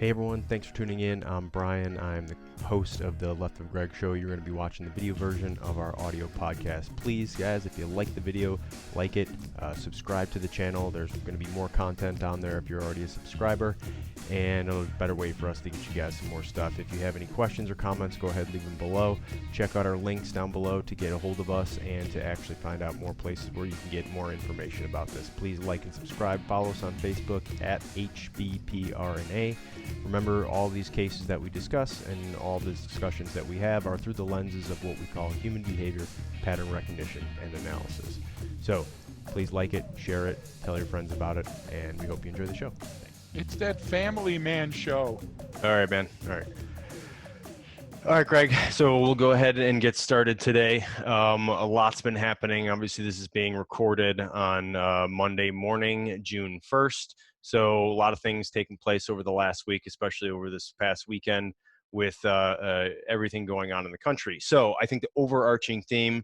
Hey everyone, thanks for tuning in. I'm Brian. I'm the host of the Left of Greg show. You're going to be watching the video version of our audio podcast. Please, guys, if you like the video, like it, subscribe to the channel. There's going to be more content on there if you're already a subscriber, and a better way for us to get you guys some more stuff. If you have any questions or comments, go ahead and leave them below. Check out our links down below to get a hold of us and to actually find out more places where you can get more information about this. Please like and subscribe. Follow us on Facebook at HBPRNA. Remember, all these cases that we discuss and all the discussions that we have are through the lenses of what we call human behavior, pattern recognition, and analysis. So please like it, share it, tell your friends about it, and we hope you enjoy the show. It's that family man show. All right, man. All right, Greg. So we'll go ahead and get started today. A lot's been happening. Obviously, this is being recorded on Monday morning, June 1st. So a lot of things taking place over the last week, especially over this past weekend with everything going on in the country. So I think the overarching theme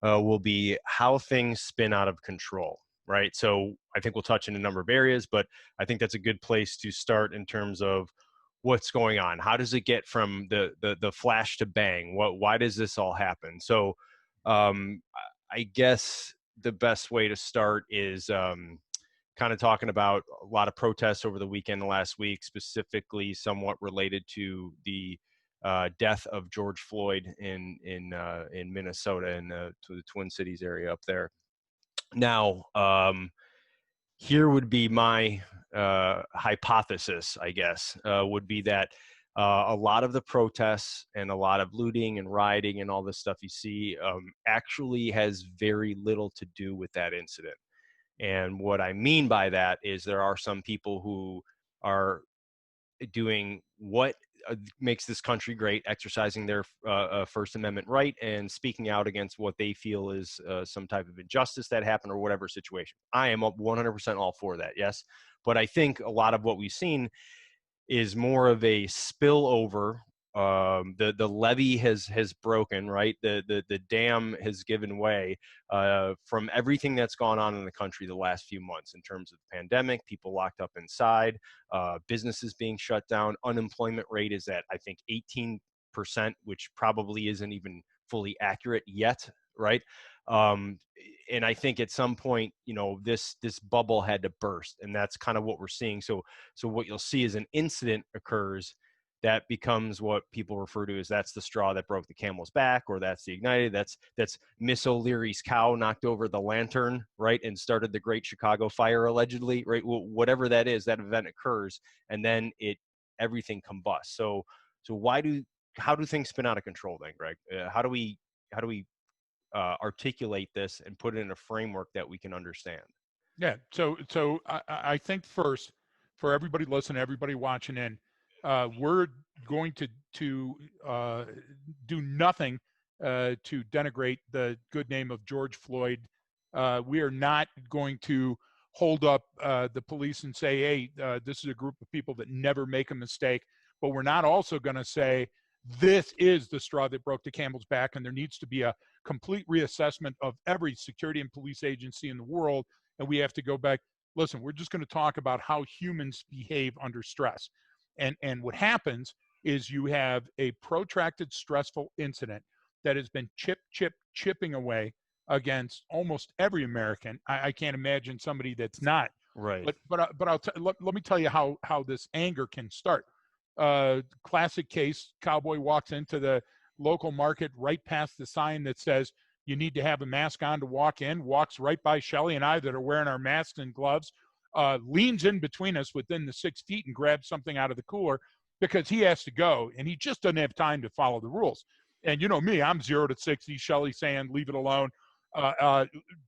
will be how things spin out of control, right? So I think we'll touch in a number of areas, but I think that's a good place to start in terms of what's going on. How does it get from the flash to bang? Why does this all happen? So I guess the best way to start is kind of talking about a lot of protests over the weekend last week, specifically somewhat related to the death of George Floyd in Minnesota, in the Twin Cities area up there. Now, here would be my hypothesis, I guess, would be that a lot of the protests and a lot of looting and rioting and all this stuff you see actually has very little to do with that incident. And what I mean by that is there are some people who are doing what makes this country great, exercising their First Amendment right and speaking out against what they feel is some type of injustice that happened or whatever situation. I am 100% all for that, yes. But I think a lot of what we've seen is more of a spillover. The levee has broken, right? The dam has given way from everything that's gone on in the country the last few months in terms of the pandemic, people locked up inside, businesses being shut down. Unemployment rate is at, I think, 18%, which probably isn't even fully accurate yet, right? And I think at some point, this bubble had to burst, and that's kind of what we're seeing. So what you'll see is an incident occurs that becomes what people refer to as that's the straw that broke the camel's back, or that's the ignited. That's Miss O'Leary's cow knocked over the lantern, right, and started the Great Chicago Fire, allegedly, right? Whatever that is, that event occurs, and then everything combusts. So how do things spin out of control then, Greg? How do we articulate this and put it in a framework that we can understand? Yeah. So I think first, for everybody listening, everybody watching in, we're going to do nothing to denigrate the good name of George Floyd. We are not going to hold up the police and say, hey, this is a group of people that never make a mistake. But we're not also going to say, this is the straw that broke the camel's back, and there needs to be a complete reassessment of every security and police agency in the world, and we have to go back. Listen, we're just going to talk about how humans behave under stress. And what happens is you have a protracted, stressful incident that has been chipping away against almost every American. I can't imagine somebody that's not. Right. But let me tell you how this anger can start. Classic case: cowboy walks into the local market right past the sign that says you need to have a mask on to walk in, walks right by Shelly and I that are wearing our masks and gloves, leans in between us within the 6 feet and grabs something out of the cooler because he has to go and he just doesn't have time to follow the rules. And you know me, I'm 0 to 60, Shelly saying leave it alone.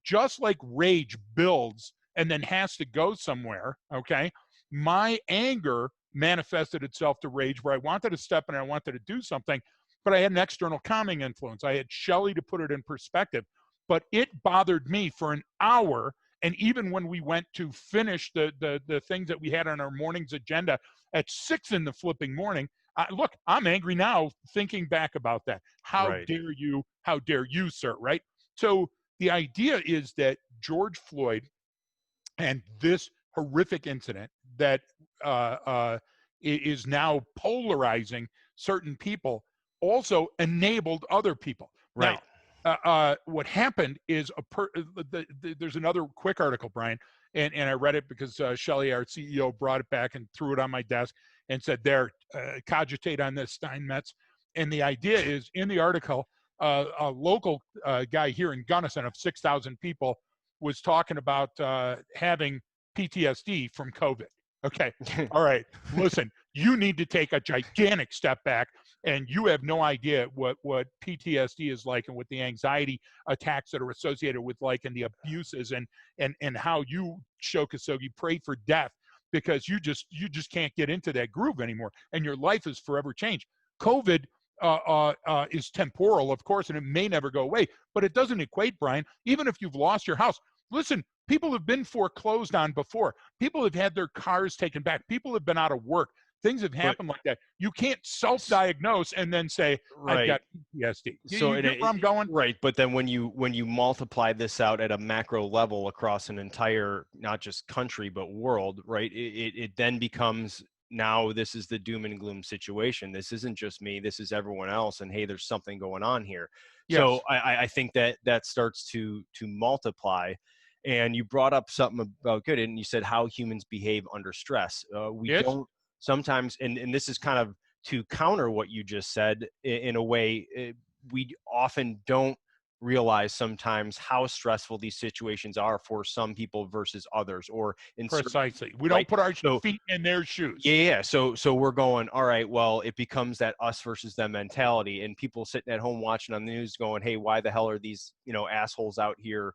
Just like rage builds and then has to go somewhere, okay? My anger manifested itself to rage where I wanted to step in and I wanted to do something, but I had an external calming influence. I had Shelly to put it in perspective, but it bothered me for an hour. And even when we went to finish the things that we had on our morning's agenda at 6 in the flipping morning, look, I'm angry now thinking back about that. How Right. dare you? How dare you, sir? Right? So the idea is that George Floyd and this horrific incident that is now polarizing certain people also enabled other people. Right. Now, what happened is there's another quick article, Brian, and I read it because Shelley, our CEO, brought it back and threw it on my desk and said, there, cogitate on this, Steinmetz. And the idea is, in the article, a local guy here in Gunnison of 6,000 people was talking about having PTSD from COVID. Okay. All right. Listen, you need to take a gigantic step back, and you have no idea what PTSD is like and what the anxiety attacks that are associated with like, and the abuses and how you, Shokasogi, pray for death because you just can't get into that groove anymore, and your life is forever changed. COVID is temporal, of course, and it may never go away, but it doesn't equate, Brian. Even if you've lost your house, listen, people have been foreclosed on before. People have had their cars taken back. People have been out of work. Things have happened like that. You can't self-diagnose and then say, I've got PTSD. So you get where I'm going? Right, but then when you multiply this out at a macro level across an entire, not just country but world, right? It then becomes, now this is the doom and gloom situation. This isn't just me. This is everyone else. And hey, there's something going on here. Yes. So I think that starts to multiply. And you brought up something about good, and you said how humans behave under stress. We don't sometimes, and this is kind of to counter what you just said in a way, we often don't realize sometimes how stressful these situations are for some people versus others, or in precisely. We don't put our feet in their shoes. Yeah. So we're going, all right, well, it becomes that us versus them mentality, and people sitting at home watching on the news going, hey, why the hell are these, assholes out here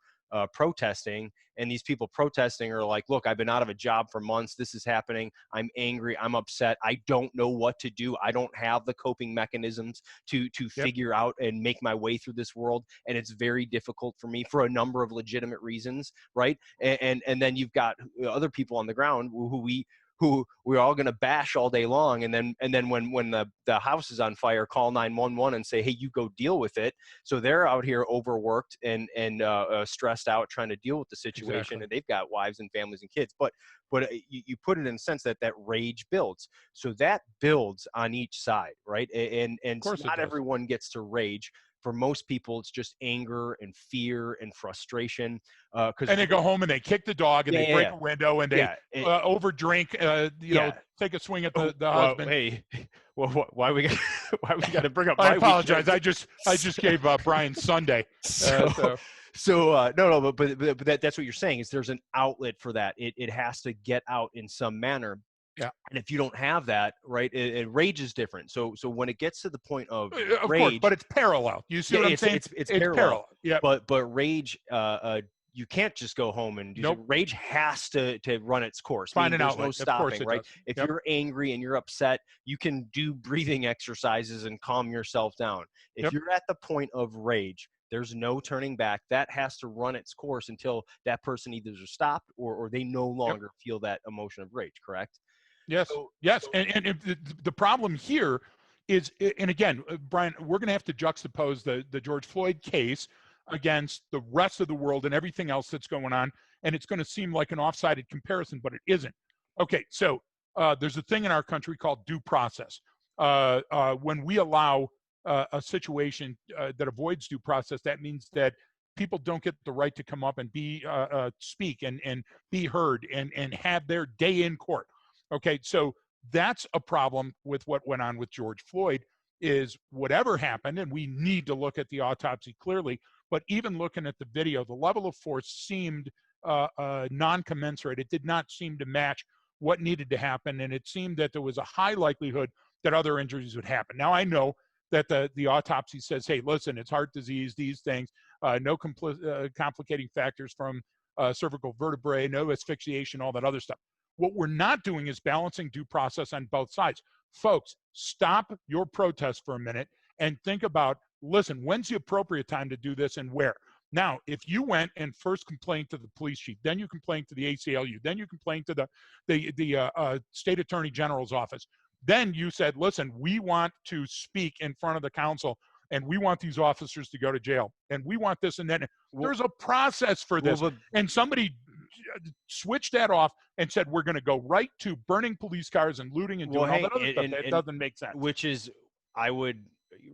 protesting? And these people protesting are like, look, I've been out of a job for months. This is happening. I'm angry. I'm upset. I don't know what to do. I don't have the coping mechanisms to figure out and make my way through this world. And it's very difficult for me for a number of legitimate reasons. Right. And then you've got other people on the ground who we're all going to bash all day long. And then when the house is on fire, call 911 and say, hey, you go deal with it. So they're out here overworked and stressed out trying to deal with the situation. Exactly. And they've got wives and families and kids. But you put it in a sense that rage builds. So that builds on each side, right? And not everyone gets to rage. For most people, it's just anger and fear and frustration. And they go home and they kick the dog and they break a window and they overdrink. Take a swing at the husband. Hey, why we got to bring up? I apologize. I just gave Brian Sunday. No, but that's what you're saying is there's an outlet for that. It has to get out in some manner. Yeah. And if you don't have that, right, rage is different. So when it gets to the point of rage, course, but it's parallel. You see what I'm saying? It's parallel. Yeah. But rage, you can't just go home and do rage has to run its course. Find an outlet. No stopping, right? If you're angry and you're upset, you can do breathing exercises and calm yourself down. If you're at the point of rage, there's no turning back. That has to run its course until that person either is stopped or they no longer feel that emotion of rage, correct? Yes, and the problem here is, and again, Brian, we're going to have to juxtapose the George Floyd case against the rest of the world and everything else that's going on, and it's going to seem like an off-sided comparison, but it isn't. Okay, so there's a thing in our country called due process. When we allow a situation that avoids due process, that means that people don't get the right to come up and speak and be heard and have their day in court. Okay, so that's a problem with what went on with George Floyd is whatever happened, and we need to look at the autopsy clearly, but even looking at the video, the level of force seemed non-commensurate. It did not seem to match what needed to happen, and it seemed that there was a high likelihood that other injuries would happen. Now, I know that the autopsy says, hey, listen, it's heart disease, these things, no complicating factors from cervical vertebrae, no asphyxiation, all that other stuff. What we're not doing is balancing due process on both sides. Folks, stop your protest for a minute and think about, listen, when's the appropriate time to do this and where? Now, if you went and first complained to the police chief, then you complained to the ACLU, then you complained to the state attorney general's office, then you said, listen, we want to speak in front of the council and we want these officers to go to jail and we want this and that. There's a process for this. And somebody switched that off and said, we're going to go right to burning police cars and looting and Well, doing all hey, that other stuff. That and doesn't make sense. which is, I would,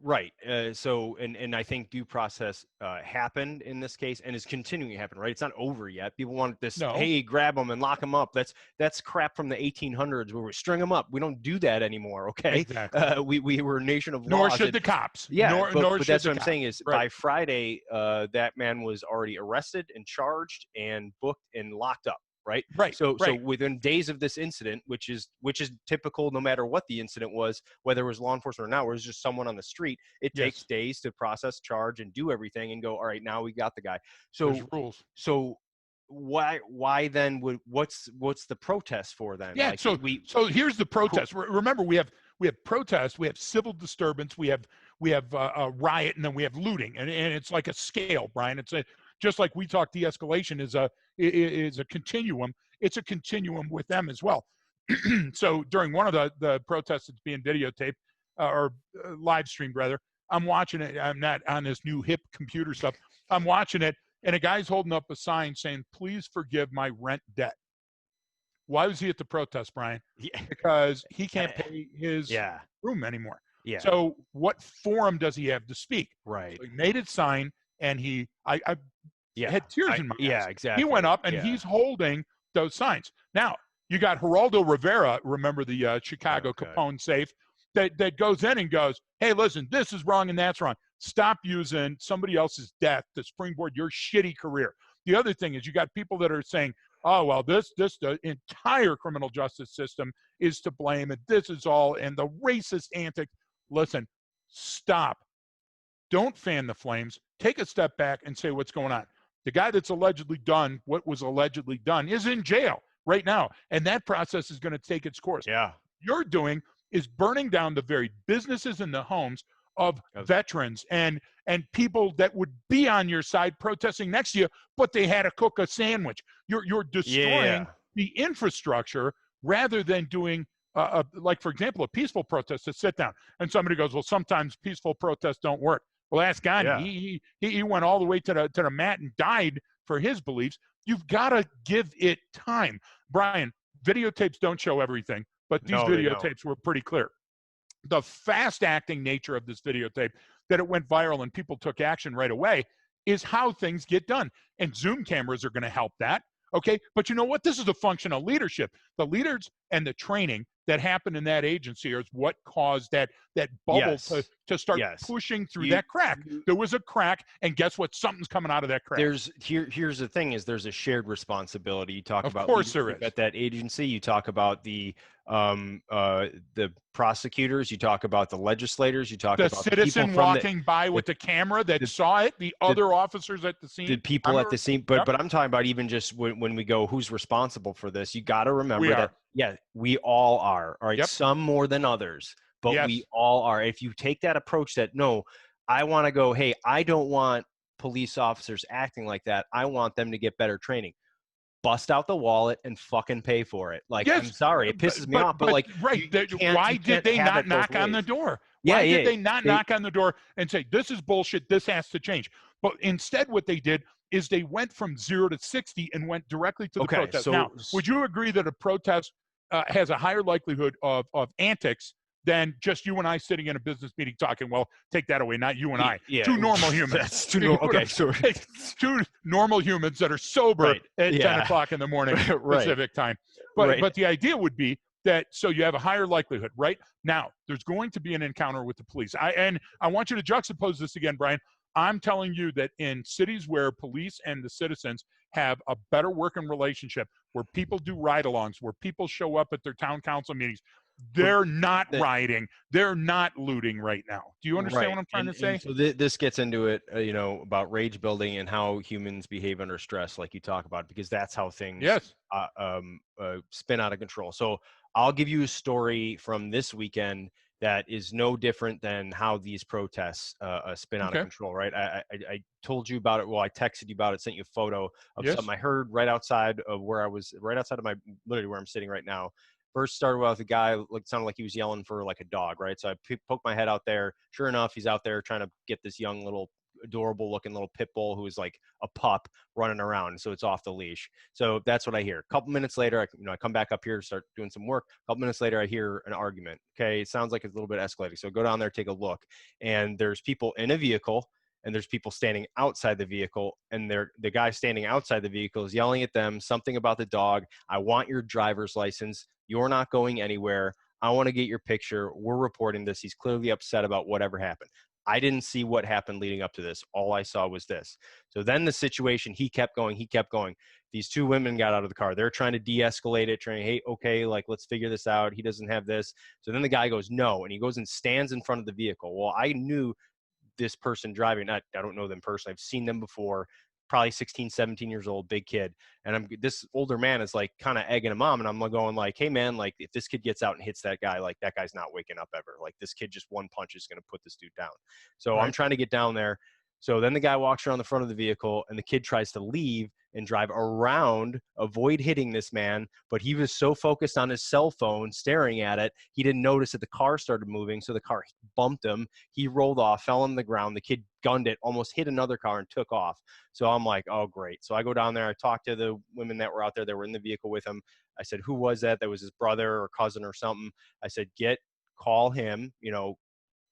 right. So, and I think due process happened in this case and is continuing to happen, right? It's not over yet. People want this, No. hey, grab them and lock them up. That's crap from the 1800s where we string them up. We don't do that anymore, okay? Exactly. We were a nation of Nor laws. should the cops. Yeah, Nor but should that's the what I'm cops. saying is Right. by Friday, that man was already arrested and charged and booked and locked up. Right. Right. So right. within days of this incident, which is typical, no matter what the incident was, whether it was law enforcement or not, or it was just someone on the street, it Yes. takes days to process, charge, and do everything, and go, all right, now we got the guy. So There's rules. So why then what's the protest for then? Yeah. Like so here's the protest. Remember, we have protests, we have civil disturbance, we have a riot, and then we have looting, and it's like a scale, Brian. It's just like we talk, de-escalation is a continuum. It's a continuum with them as well. So during one of the protests that's being videotaped or live streamed rather, I'm watching it. I'm not on this new hip computer stuff. I'm watching it, and a guy's holding up a sign saying, "Please forgive my rent debt." Why was he at the protest, Brian? Yeah. Because he can't pay his room anymore. Yeah. So what forum does he have to speak? Right. So he made it sign, and I had tears in my eyes. Yeah, exactly. He went up, and he's holding those signs. Now, you got Geraldo Rivera, remember the Chicago Capone safe, that goes in and goes, hey, listen, this is wrong and that's wrong. Stop using somebody else's death to springboard your shitty career. The other thing is you got people that are saying, oh, well, the entire criminal justice system is to blame, and this is all, and the racist antics. Listen, stop. Don't fan the flames. Take a step back and say what's going on. The guy that's allegedly done what was allegedly done is in jail right now, and that process is going to take its course. Yeah. You're doing is burning down the very businesses and the homes of veterans and people that would be on your side protesting next to you, but they had to cook a sandwich. You're destroying the infrastructure rather than doing like, for example, a peaceful protest to sit down. And somebody goes, well, sometimes peaceful protests don't work. Well, ask Gandhi. He went all the way to the mat and died for his beliefs. You've got to give it time. Brian, videotapes don't show everything, but these videotapes were pretty clear. The fast-acting nature of this videotape, that it went viral and people took action right away, is how things get done. And Zoom cameras are going to help that. Okay, but you know what? This is a function of leadership. The leaders and the training that happened in that agency is what caused that bubble to start pushing through that crack. There was a crack, and guess what? Something's coming out of that crack. Here's the thing: is there's a shared responsibility. You talk about, of course, there is at that agency. You talk about the prosecutors. You talk about the legislators. You talk the about citizen the people walking by with the camera that saw it. The other officers at the scene. The people at the scene. But I'm talking about even just when we go, who's responsible for this? You got to remember that. Yeah, we all are. All right, some more than others, but we all are. If you take that approach that, no, I want to go, hey, I don't want police officers acting like that. I want them to get better training. Bust out the wallet and fucking pay for it. Like, I'm sorry, it pisses me off, but like, why did they not knock on the door? Why did they not knock on the door and say, this is bullshit, this has to change? But instead what they did is they went from 0 to 60 and went directly to the protest. Now, would you agree that a protest has a higher likelihood of antics than just you and I sitting in a business meeting talking? Well, take that away, not you and I. Two normal humans. That's two normal humans that are sober at 10 o'clock in the morning Pacific time. But the idea would be that, so you have a higher likelihood, right? Now, there's going to be an encounter with the police. I want you to juxtapose this again, Brian. I'm telling you that in cities where police and the citizens have a better working relationship, where people do ride-alongs, where people show up at their town council meetings, they're not rioting. They're not looting right now. Do you understand what I'm trying to say? So this gets into it, about rage building and how humans behave under stress, like you talk about, because that's how things spin out of control. So I'll give you a story from this weekend that is no different than how these protests spin out of control, right? I told you about it. Well, I texted you about it, sent you a photo of something I heard right outside of where I was, right outside of literally where I'm sitting right now. First started with a guy, sounded like he was yelling for like a dog, right? So I poked my head out there. Sure enough, he's out there trying to get this young little adorable looking little pit bull who is like a pup running around. So it's off the leash. So that's what I hear. A couple minutes later, I come back up here to start doing some work. A couple minutes later, I hear an argument. Okay, it sounds like it's a little bit escalating. So go down there, take a look, and there's people in a vehicle, and there's people standing outside the vehicle, and the guy standing outside the vehicle is yelling at them something about the dog. I want your driver's license. You're not going anywhere. I want to get your picture. We're reporting this. He's clearly upset about whatever happened. I didn't see what happened leading up to this. All I saw was this. So then the situation, he kept going. These two women got out of the car. They're trying to de-escalate it, trying, hey, okay, like, let's figure this out. He doesn't have this. So then the guy goes, no, and he goes and stands in front of the vehicle. Well, I knew this person driving, I don't know them personally. I've seen them before, probably 16, 17 years old, big kid. And this older man is like kind of egging him on. And I'm going like, hey man, like if this kid gets out and hits that guy, like that guy's not waking up ever. Like this kid, just one punch is going to put this dude down. So Right. I'm trying to get down there. So then the guy walks around the front of the vehicle and the kid tries to leave and drive around, avoid hitting this man. But he was so focused on his cell phone, staring at it, he didn't notice that the car started moving. So the car bumped him. He rolled off, fell on the ground. The kid gunned it, almost hit another car and took off. So I'm like, oh, great. So I go down there. I talk to the women that were out there that were in the vehicle with him. I said, who was that? That was his brother or cousin or something. I said, call him,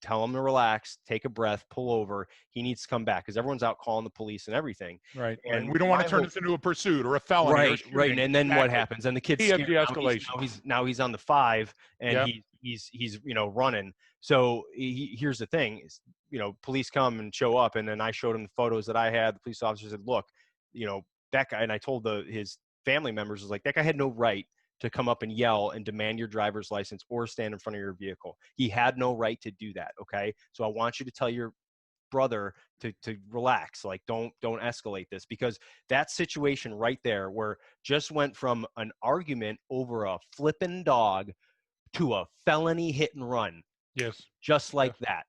tell him to relax, take a breath, pull over. He needs to come back because everyone's out calling the police and everything. Right. And We don't want to turn this into a pursuit or a felony or a shooting. right. And then exactly. what happens? And the kid's Key of scared. de-escalation. Now he's on the 5 and Yep. he's running. So here's the thing: police come and show up, and then I showed him the photos that I had. The police officer said, "Look, that guy," and I told his family members, was like, that guy had no right to come up and yell and demand your driver's license or stand in front of your vehicle. He had no right to do that. Okay. So I want you to tell your brother to relax, like don't escalate this, because that situation right there where just went from an argument over a flippin' dog to a felony hit and run, Yes. just like Yes. that.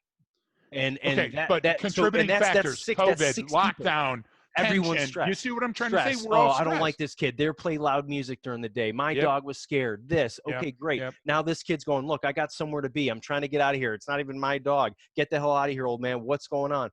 And Okay, that but that so and contributing factors, that's COVID, 6 people. lockdown, Everyone's tension. You stressed. see what I'm trying to say? We're Oh, all I don't like stressed. this kid. They play loud music during the day. My Yep. dog was scared. This. Yep. Okay, great. Yep. Now this kid's going, look, I got somewhere to be. I'm trying to get out of here. It's not even my dog. Get the hell out of here, old man. What's going on?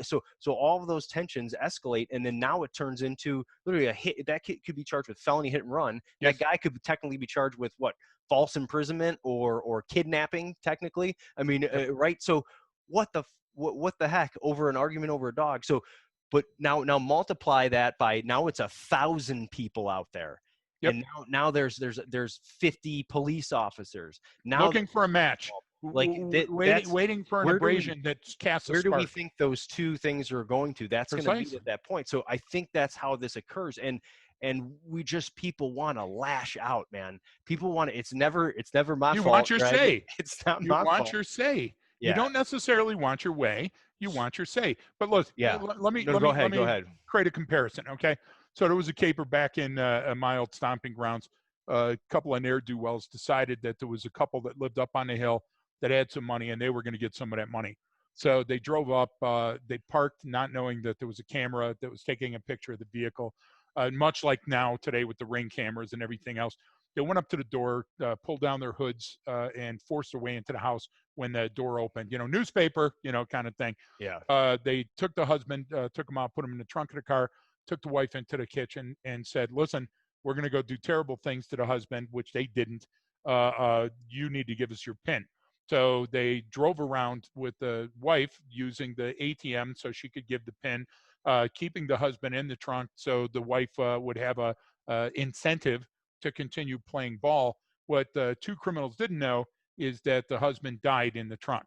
So all of those tensions escalate, and then now it turns into literally a hit. That kid could be charged with felony hit and run. Yes. That guy could technically be charged with what? False imprisonment or kidnapping, technically. I mean, Yep. right? So what the heck over an argument over a dog? So but now multiply that by, now it's 1,000 people out there. Yep. And now there's 50 police officers now Looking for a match, like waiting for an abrasion that casts a where do spark. we think those two things are going to? That's going to be Precisely. at that point. So I think that's how this occurs. And people want to lash out, man. People want to, it's never my fault. You want your Greg. say. It's not You my want fault. your say. Yeah. You don't necessarily want your way. You want your say. But look, Yeah. let me Go ahead. create a comparison. Okay. So there was a caper back in my old stomping grounds. A couple of ne'er-do-wells decided that there was a couple that lived up on the hill that had some money and they were going to get some of that money. So they drove up, they parked not knowing that there was a camera that was taking a picture of the vehicle. Much like now today with the Ring cameras and everything else. They went up to the door, pulled down their hoods, and forced their way into the house when the door opened. Newspaper, kind of thing. Yeah. They took the husband, took him out, put him in the trunk of the car, took the wife into the kitchen and said, listen, we're going to go do terrible things to the husband, which they didn't. You need to give us your PIN. So they drove around with the wife using the ATM so she could give the PIN, keeping the husband in the trunk so the wife would have a incentive to continue playing ball. What the two criminals didn't know is that the husband died in the trunk.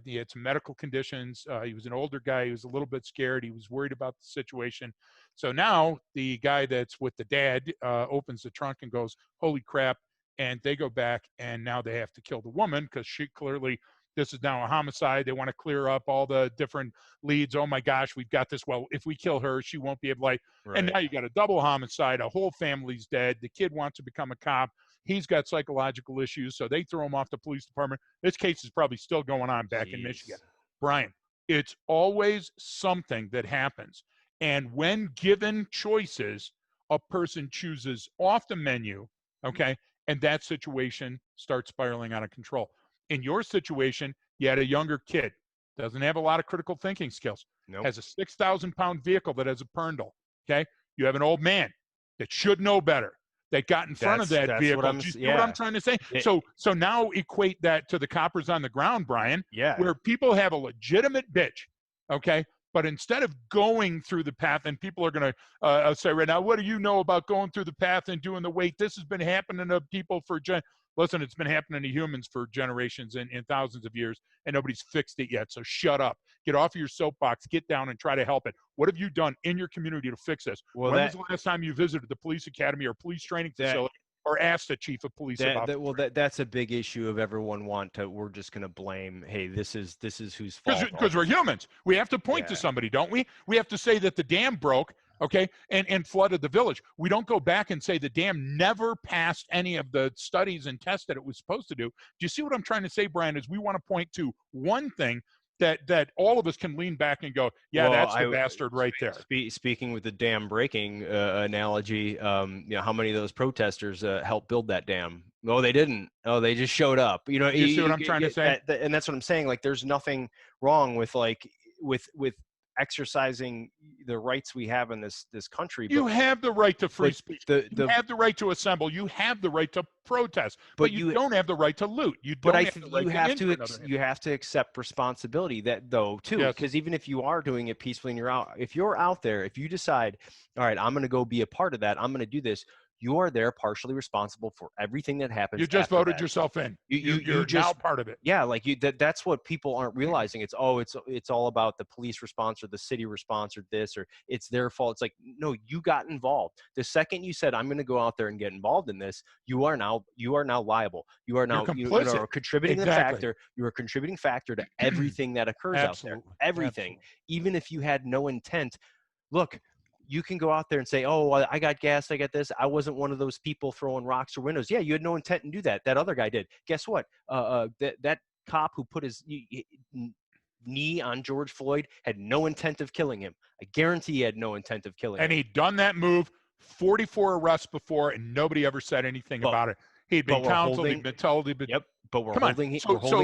He had some medical conditions. He was an older guy. He was a little bit scared. He was worried about the situation. So now the guy that's with the dad opens the trunk and goes, holy crap. And they go back and now they have to kill the woman because she clearly, this is now a homicide. They want to clear up all the different leads. Oh my gosh, we've got this. Well, if we kill her, she won't be able to, Right. And now you got a double homicide. A whole family's dead. The kid wants to become a cop. He's got psychological issues. So they throw him off the police department. This case is probably still going on back in Michigan. Brian, it's always something that happens. And when given choices, a person chooses off the menu, okay? And that situation starts spiraling out of control. In your situation, you had a younger kid. doesn't have a lot of critical thinking skills, Nope. has a 6,000-pound vehicle that has a pernal. Okay, you have an old man that should know better that got in front of that That's what vehicle. I'm. Do you see what I'm Yeah. trying to say? It, So now equate that to the coppers on the ground, Brian, yeah. where people have a legitimate bitch. Okay, but instead of going through the path, and people are going to say right now, what do you know about going through the path and doing the weight? This has been happening to people for listen, it's been happening to humans for generations and thousands of years, and nobody's fixed it yet. So shut up. Get off of your soapbox. Get down and try to help it. What have you done in your community to fix this? Well, When was the last time you visited the police academy or police training facility or asked a chief of police about that's a big issue of everyone we're just going to blame, hey, this is whose fault. Because we're humans. We have to point to somebody, don't we? We have to say that the dam broke, okay, and flooded the village. We don't go back and say the dam never passed any of the studies and tests that it was supposed to do. Do you see what I'm trying to say, Brian? Is we want to point to one thing that all of us can lean back and go, yeah, well, that's the bastard right there. Speaking with the dam breaking analogy, how many of those protesters helped build that dam? No, they didn't. Oh, they just showed up. You see what I'm trying to say? And that's what I'm saying. Like, there's nothing wrong with with exercising the rights we have in this country. You have the right to free speech. You have the right to assemble. You have the right to protest. But you don't have the right to loot. You don't have the right you have to accept responsibility too. Because even if you are doing it peacefully and if you're out there, if you decide, all right, I'm going to go be a part of that, I'm going to do this, you are there partially responsible for everything that happens. You just voted yourself in. You're just now part of it. Yeah, like that's what people aren't realizing. It's all about the police response or the city response or this, or it's their fault. It's like, no, you got involved. The second you said, I'm going to go out there and get involved in this, you are now liable. You are now a contributing factor. You're a contributing factor to everything that occurs out there. Everything. Absolutely. Even if you had no intent. Look, you can go out there and say, oh, I got gas, I got this. I wasn't one of those people throwing rocks or windows. Yeah, you had no intent to do that. That other guy did. Guess what? That cop who put his knee on George Floyd had no intent of killing him. I guarantee he had no intent of killing him. And he'd done that move 44 arrests before, and nobody ever said anything about it. He'd been counseled, he'd been told. Yep, but we're holding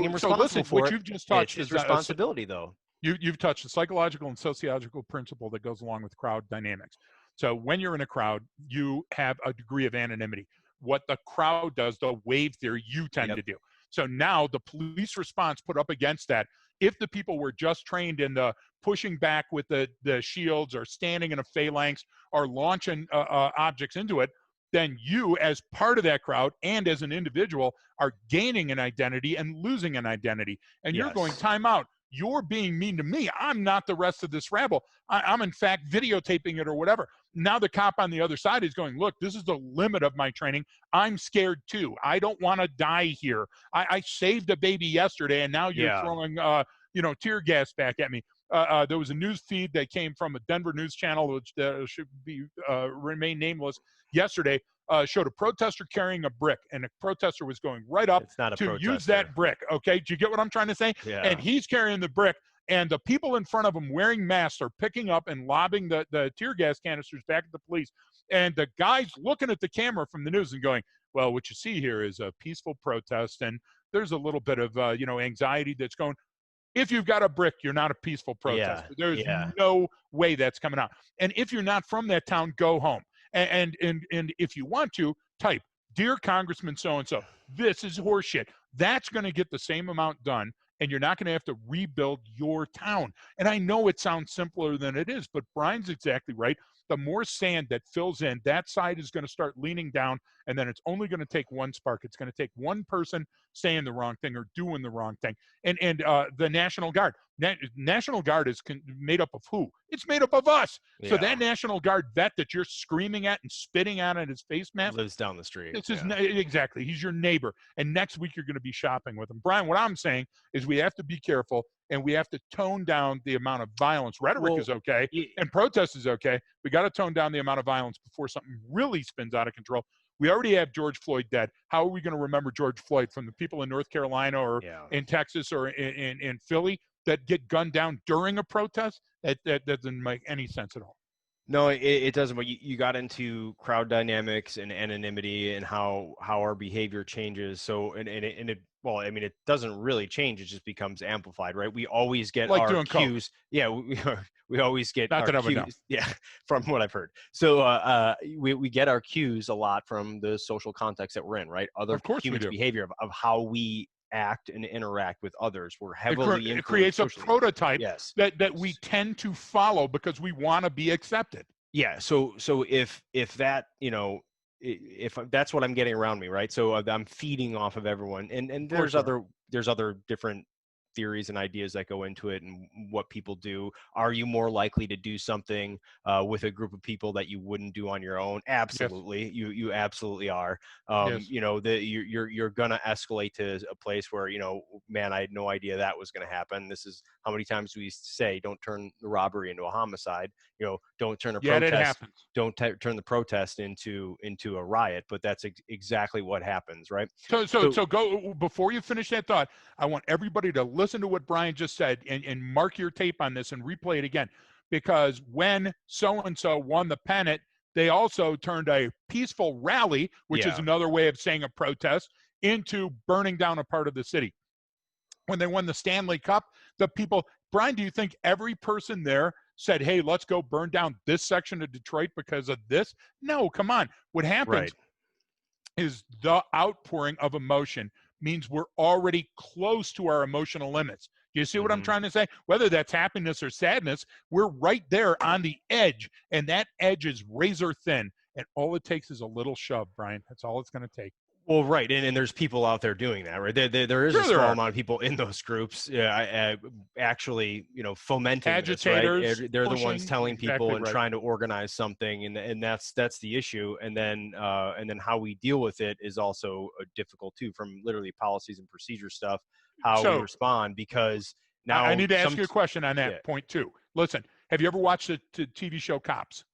him responsible for what it. You've just touched is responsibility, though. You've touched the psychological and sociological principle that goes along with crowd dynamics. So when you're in a crowd, you have a degree of anonymity. What the crowd does, the wave theory, you tend to do. So now the police response put up against that, if the people were just trained in the pushing back with the shields or standing in a phalanx or launching objects into it, then you, as part of that crowd and as an individual, are gaining an identity and losing an identity. And you're going, time out. You're being mean to me. I'm not the rest of this rabble. I'm in fact videotaping it or whatever. Now the cop on the other side is going, look, this is the limit of my training. I'm scared too. I don't want to die here. I saved a baby yesterday, and now you're throwing tear gas back at me. There was a news feed that came from a Denver news channel, which should be remain nameless, yesterday. Showed a protester carrying a brick, and a protester was going right up to use that brick. Okay, do you get what I'm trying to say? Yeah. And he's carrying the brick, and the people in front of him wearing masks are picking up and lobbing the tear gas canisters back at the police. And the guy's looking at the camera from the news and going, well, what you see here is a peaceful protest, and there's a little bit of anxiety that's going. If you've got a brick, you're not a peaceful protester. There's no way that's coming out. And if you're not from that town, go home. And if you want to, type, dear Congressman so-and-so, this is horseshit. That's going to get the same amount done, and you're not going to have to rebuild your town. And I know it sounds simpler than it is, but Brian's exactly right. The more sand that fills in, that side is going to start leaning down, and then it's only going to take one spark. It's going to take one person saying the wrong thing or doing the wrong thing. And the National Guard. National Guard is made up of who? It's made up of us. Yeah. So that National Guard vet that you're screaming at and spitting at his face mask lives down the street. Exactly. He's your neighbor. And next week you're going to be shopping with him. Brian, what I'm saying is we have to be careful, and we have to tone down the amount of violence. Rhetoric is okay, and protest is okay. We got to tone down the amount of violence before something really spins out of control. We already have George Floyd dead. How are we going to remember George Floyd from the people in North Carolina or in Texas or in Philly that get gunned down during a protest? That doesn't make any sense at all. No, it doesn't. But you got into crowd dynamics and anonymity and how our behavior changes. So and it well, I mean, it doesn't really change. It just becomes amplified, right? We always get Like our doing coke. cues. Yeah, we always get Not our that I would know. cues. Yeah, from what I've heard. So we get our cues a lot from the social context that we're in, right? Other Of course we humans' do. behavior of how we act and interact with others. We're heavily It influenced creates a socially. prototype Yes. that we tend to follow because we want to be accepted. Yeah, so if that, if that's what I'm getting around me, right? So I'm feeding off of everyone, and Of course you are. there's other different theories and ideas that go into it and what people do. Are you more likely to do something with a group of people that you wouldn't do on your own? Yes. Absolutely, you absolutely are. Yes. You're gonna escalate to a place where, man, I had no idea that was gonna happen. This is how many times we say, don't turn the robbery into a homicide. Don't turn a Yet it protest, happens. turn the protest into a riot. But that's exactly what happens, right? So So go before you finish that thought. I want everybody to listen to what Brian just said and mark your tape on this and replay it again, because when so and so won the pennant, they also turned a peaceful rally, which is yeah, another way of saying a protest, into burning down a part of the city. When they won the Stanley Cup, the people, Brian, do you think every person there said, hey, let's go burn down this section of Detroit because of this? No, come on. What happens right. is the outpouring of emotion means we're already close to our emotional limits. Do you see what I'm Hmm. trying to say? Whether that's happiness or sadness, we're right there on the edge, and that edge is razor thin. And all it takes is a little shove, Brian. That's all it's going to take. Well, right, and there's people out there doing that, right? There is a Sure, there small are amount of people in those groups, actually, fomenting this, right? agitators They're the ones pushing. telling Exactly people and right. trying to organize something, and that's the issue. And then how we deal with it is also difficult too, from literally policies and procedure stuff, how we So respond, because I now need to ask you a question on that yeah, point too. Listen, have you ever watched the TV show Cops?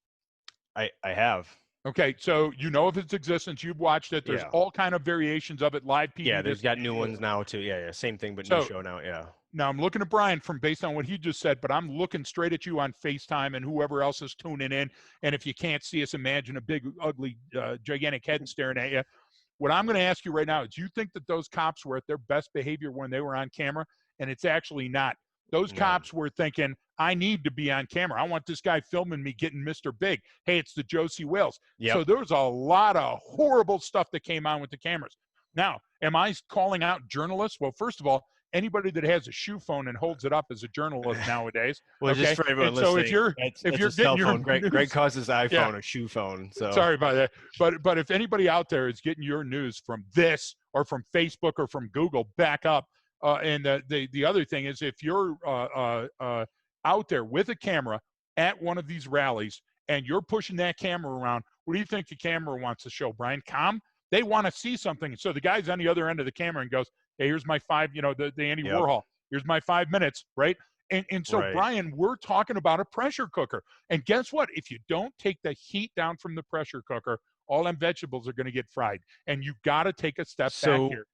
I have, Okay, so you know of its existence. You've watched it. There's yeah, all kind of variations of it, live yeah. PD. They've This. got new ones now too. Yeah, same thing, but new So show now. Yeah, now I'm looking at Brian from based on what he just said, but I'm looking straight at you on FaceTime and whoever else is tuning in. And if you can't see us, imagine a big, ugly, gigantic head staring at you. What I'm going to ask you right now is, do you think that those cops were at their best behavior when they were on camera? And it's actually not. Those no, cops were thinking, I need to be on camera. I want this guy filming me getting Mr. Big. Hey, it's the Josie Wales. yep, So there was a lot of horrible stuff that came on with the cameras. Now, am I calling out journalists? Well, first of all, anybody that has a shoe phone and holds it up is a journalist nowadays. well, just Okay. for everyone And so if listening, you're that's a getting cell your phone. Greg news, calls his yeah, iPhone a shoe phone. So sorry about that. But if anybody out there is getting your news from this or from Facebook or from Google, back up. And the other thing is, if you're out there with a camera at one of these rallies and you're pushing that camera around, what do you think the camera wants to show, Brian? Calm? They want to see something. So the guy's on the other end of the camera and goes, hey, here's my five, the Andy yep, Warhol. Here's my 5 minutes, right? And so, right. Brian, we're talking about a pressure cooker. And guess what? If you don't take the heat down from the pressure cooker, all them vegetables are going to get fried. And you got to take a step back So here.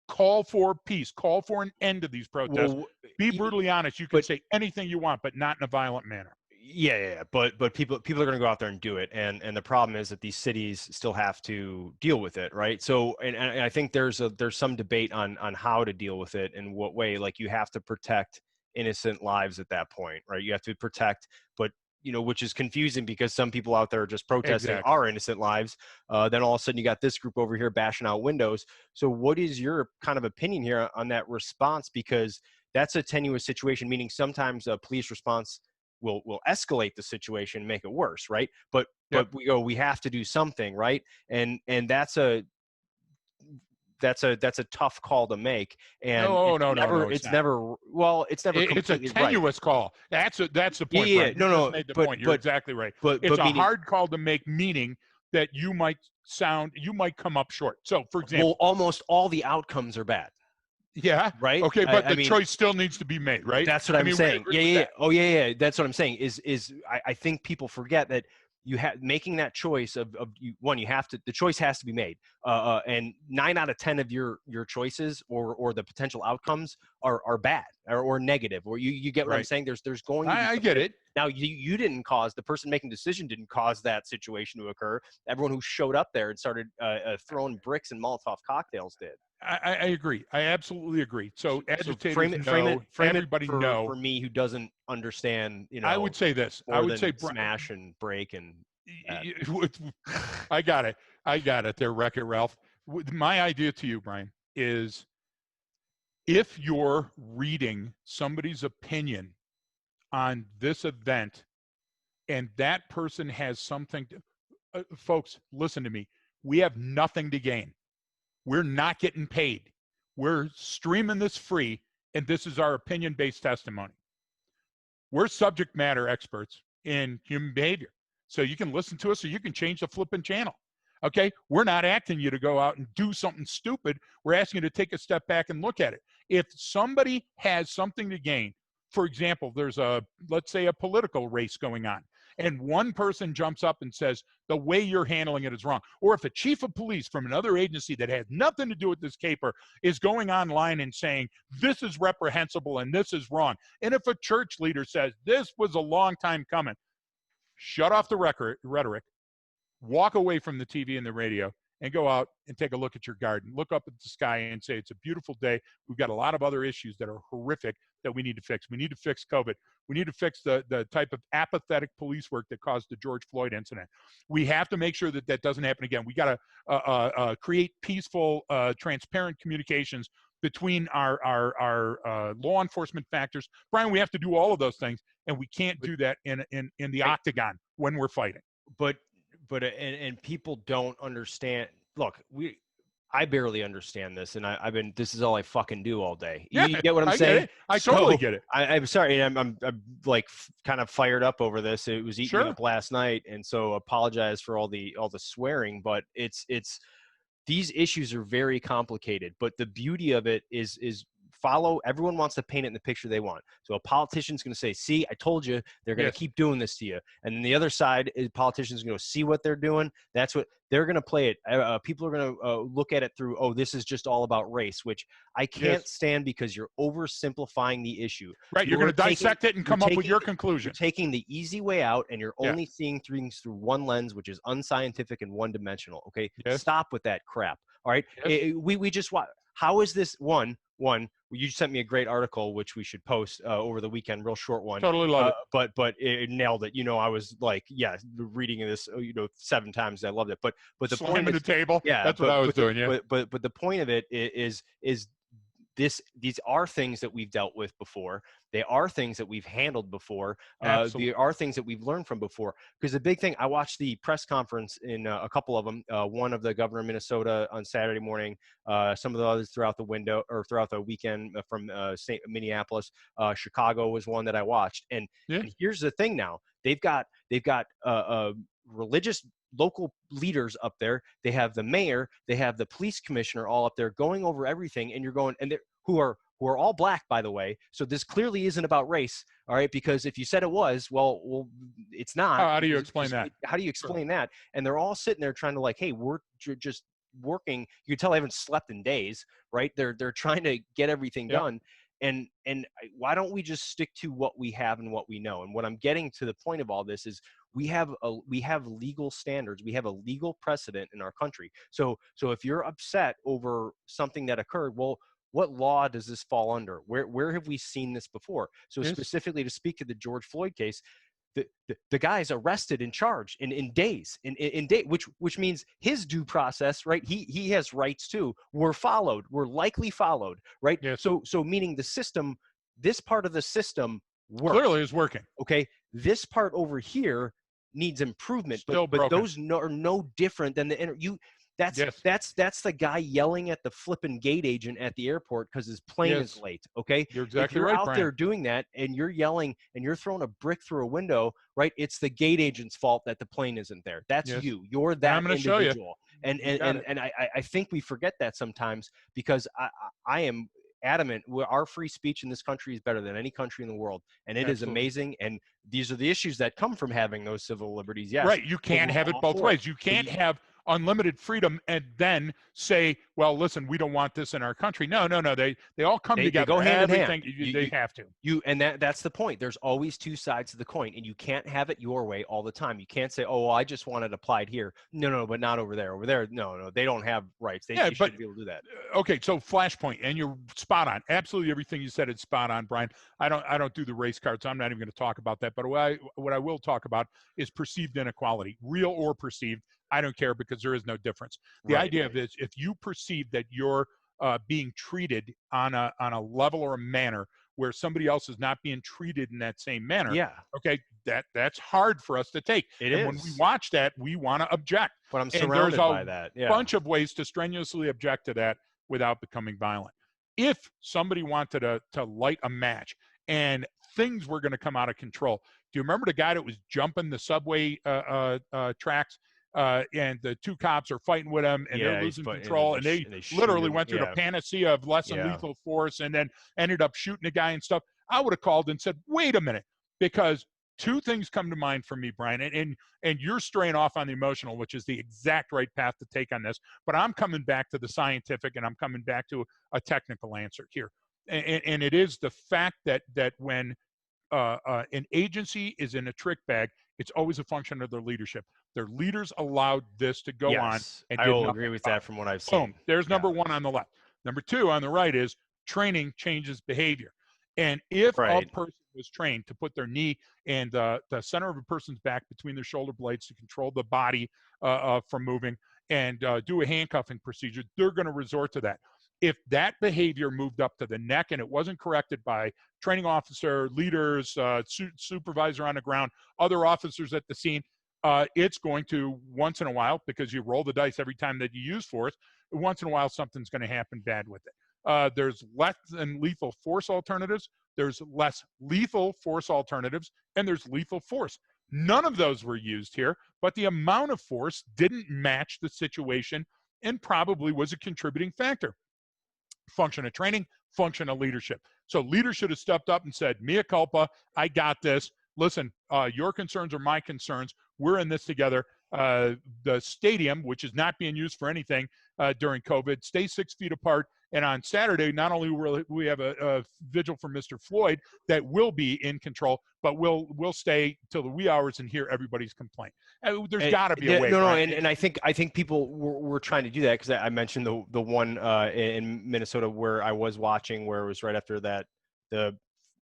Call for peace. Call for an end to these protests. well, Be brutally honest. You can but say anything you want, but not in a violent manner. yeah. But people are going to go out there and do it, and the problem is that these cities still have to deal with it, right? So and I think there's some debate on how to deal with it and what way. Like, you have to protect innocent lives at that point, right? You have to protect, but which is confusing because some people out there are just protesting Exactly. our innocent lives. Then all of a sudden you got this group over here bashing out windows. So what is your kind of opinion here on that response? Because that's a tenuous situation, meaning sometimes a police response will escalate the situation, make it worse, right? But Yep. we have to do something, right? And that's a tough call to make, and No, no, no, no, it's it's not. never well it's never It's a completely right. tenuous call. That's the Yeah, point, yeah, Brian. You no, just no, made the but point. You're but exactly right. but It's but a meaning, hard call to make, meaning that you might come up short. So, for well, example, almost all the outcomes are bad, yeah, right? okay, I, but I the mean, choice still needs to be made, right? that's what I I'm mean, we saying. agree Yeah, with yeah, yeah. that. Oh, yeah, yeah. That's what I'm saying. I think people forget that you have making that choice of you, one, you have to, the choice has to be made, and 9 out of 10 of your choices or the potential outcomes are bad or negative, or you get what I'm Right. saying. There's going to be I something get that, it. now you didn't cause, the person making the decision didn't cause that situation to occur. Everyone who showed up there and started throwing bricks and Molotov cocktails did. I agree. I absolutely agree. So So agitators know, frame it everybody for know. me who doesn't understand, I would say this. I more would say, than smash and break and that. I got it. I got it there, Wreck-It Ralph. My idea to you, Brian, is if you're reading somebody's opinion on this event and that person has something to, folks, listen to me. We have nothing to gain. We're not getting paid. We're streaming this free, and this is our opinion-based testimony. We're subject matter experts in human behavior. So you can listen to us or you can change the flipping channel. Okay? We're not asking you to go out and do something stupid. We're asking you to take a step back and look at it. If somebody has something to gain, for example, there's let's say a political race going on, and one person jumps up and says, the way you're handling it is wrong. Or if a chief of police from another agency that has nothing to do with this caper is going online and saying, this is reprehensible and this is wrong. And if a church leader says, this was a long time coming, shut off the rhetoric, walk away from the TV and the radio, and go out and take a look at your garden. Look up at the sky and say, it's a beautiful day. We've got a lot of other issues that are horrific that we need to fix. We need to fix COVID. We need to fix the type of apathetic police work that caused the George Floyd incident. We have to make sure that that doesn't happen again. We got to create peaceful, transparent communications between our law enforcement factors. Brian, we have to do all of those things, and we can't do that in the octagon when we're fighting. But and people don't understand. Look, I barely understand this, and I've been, this is all I fucking do all day. Yeah, You get what I'm I get saying? it. I totally get it. I'm sorry. I'm like kind of fired up over this. It was eating me up last night, and so apologize for all the swearing. But it's these issues are very complicated. But the beauty of it is everyone wants to paint it in the picture they want. So a politician's going to say, see, I told you, they're going to keep doing this to you. And then the other side is politicians going to see what they're doing. That's what they're going to play it. People are going to look at it through, oh, this is just all about race, which I can't stand, because you're oversimplifying the issue. Right. You're going to dissect it and come up with your conclusion. You're taking the easy way out, and you're only seeing things through one lens, which is unscientific and one-dimensional. Okay. Stop with that crap. All right. We just want, how is this one, you sent me a great article, which we should post over the weekend, real short one. Totally love it. But it nailed it. I was like, reading this, 7 times. I loved it. But the point of the table. Yeah, that's what I was doing. Yeah. But the point of it is these are things that we've dealt with before. They are things that we've handled before. They are things that we've learned from before. Because the big thing, I watched the press conference in a couple of them. One of the governor of Minnesota on Saturday morning. Some of the others throughout the weekend from Minneapolis. Chicago was one that I watched. And here's the thing now. They've got religious local leaders up there. They have the mayor, they have the police commissioner all up there going over everything, and you're going, and who are all black, by the way. So this clearly isn't about race, all right? Because if you said it was, well, it's not. How do you explain that? How do you explain that? And they're all sitting there trying to like, hey, we're just working. You can tell they haven't slept in days, right? They're trying to get everything done. And why don't we just stick to what we have and what we know? And what I'm getting to the point of all this is we have legal standards. We have a legal precedent in our country. So if you're upset over something that occurred, well, what law does this fall under? Where have we seen this before? So specifically to speak to the George Floyd case, the guy's arrested and charged in days, which means his due process, right? He has rights too. Were likely followed, right? Yes. So meaning the system, this part of the system works. Clearly is working. Okay. This part over here needs improvement, but those are no different than that's the guy yelling at the flipping gate agent at the airport because his plane is late. Okay. You're exactly if you're right, out Brian. there doing that and you're yelling and you're throwing a brick through a window, right? It's the gate agent's fault that the plane isn't there. That's you. You're that individual. Show you. And I think we forget that sometimes because I am adamant. Our free speech in this country is better than any country in the world, and it is Absolutely. amazing. And these are the issues that come from having those civil liberties. Yes, Right. You but can't we're have it all both for it. ways. You But can't have unlimited freedom and then say, well, listen, we don't want this in our country. No, no, no. They all come they together. go hand in Everything hand. they have to. And that's the point. There's always two sides to the coin, and you can't have it your way all the time. You can't say, "Oh, well, I just want it applied here." No, no, but not over there. Over there, no, no, they don't have rights. Yeah, They but shouldn't be able to do that. okay, so Flashpoint, and you're spot on. Absolutely everything you said is spot on, Brian. I don't do the race card, so I'm not even going to talk about that. But what I will talk about is perceived inequality, real or perceived. I don't care because there is no difference. The Right. idea of is if you perceive that you're being treated on a level or a manner where somebody else is not being treated in that same manner, Yeah, okay, that's hard for us to take. it And when we is. watch that, we want to object. But I'm And there's surrounded a by that. Yeah. bunch of ways to strenuously object to that without becoming violent. If somebody wanted to light a match and things were going to come out of control, do you remember the guy that was jumping the subway tracks? And the two cops are fighting with him, and they're Yeah, losing and then control, and they they shoot literally him. went through the Yeah, panacea of less than yeah. lethal force, and then ended up shooting the guy and stuff. I would have called and said, "Wait a minute," because two things come to mind for me, Brian, and you're straying off on the emotional, which is the exact right path to take on this. But I'm coming back to the scientific, and I'm coming back to a technical answer here, and it is the fact that when an agency is in a trick bag, it's always a function of their leadership. Their leaders allowed this to go on Yes, and I did will nothing agree with about that it. from what I've Boom. seen. There's Yeah. number one on the left. Number two on the right is training changes behavior. And if a Right. person was trained to put their knee and the center of a person's back between their shoulder blades to control the body from moving and do a handcuffing procedure, they're going to resort to that. If that behavior moved up to the neck and it wasn't corrected by training officer, leaders, supervisor on the ground, other officers at the scene, it's going to once in a while, because you roll the dice every time that you use force, once in a while something's going to happen bad with it. There's less than lethal force alternatives. There's less lethal force alternatives, and there's lethal force. None of those were used here, but the amount of force didn't match the situation and probably was a contributing factor. Function of training, function of leadership. So leaders should have stepped up and said, mea culpa, I got this. Listen, your concerns are my concerns. We're in this together. The stadium, which is not being used for anything during COVID, stay 6 feet apart. And on Saturday, not only will we have a vigil for Mr. Floyd that will be in control, but we'll stay till the wee hours and hear everybody's complaint. There's got to be a way, No, no, Brian. and I think people were trying to do that because I mentioned the one in Minnesota where I was watching where it was right after that the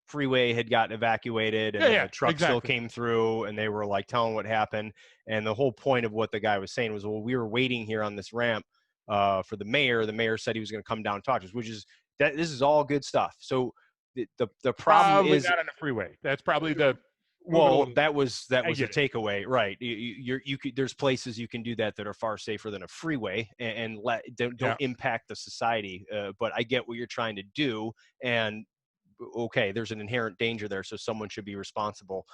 freeway had gotten evacuated and then Yeah, the truck still exactly. came through and they were like telling what happened, and the whole point of what the guy was saying was, well, we were waiting here on this ramp for the mayor. The mayor said he was going to come down and talk to us, which is that this is all good stuff. So the problem Probably is, not on the freeway. That's probably the moving a well, little. that was I a get it. takeaway, right? You could, there's places you can do that are far safer than a freeway, and don't Yeah. impact the society. But I get what you're trying to do, and okay, there's an inherent danger there, so someone should be responsible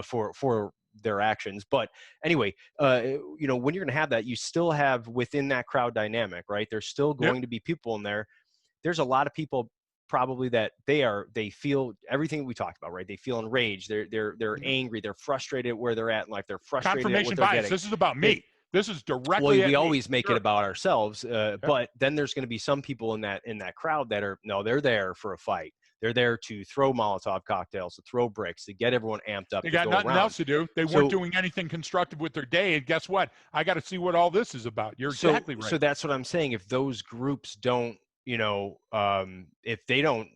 for their actions. But anyway, when you're going to have that, you still have within that crowd dynamic, right? There's still Yep. going to be people in there. There's a lot of people probably that they feel everything we talked about, right? They feel enraged, they're angry, they're frustrated at where they're at in life, they're frustrated at what Confirmation they're bias. getting. This is about They, me. This is well, directly we at me. always make it Sure. about ourselves, Yep. but then there's going to be some people in that crowd that are, no, they're there for a fight. They're there to throw Molotov cocktails, to throw bricks, to get everyone amped up, They to got go nothing around. else to do. They weren't So doing anything constructive with their day. And guess what? I got to see what all this is about. You're exactly right. so that's what I'm saying. If those groups don't, if they don't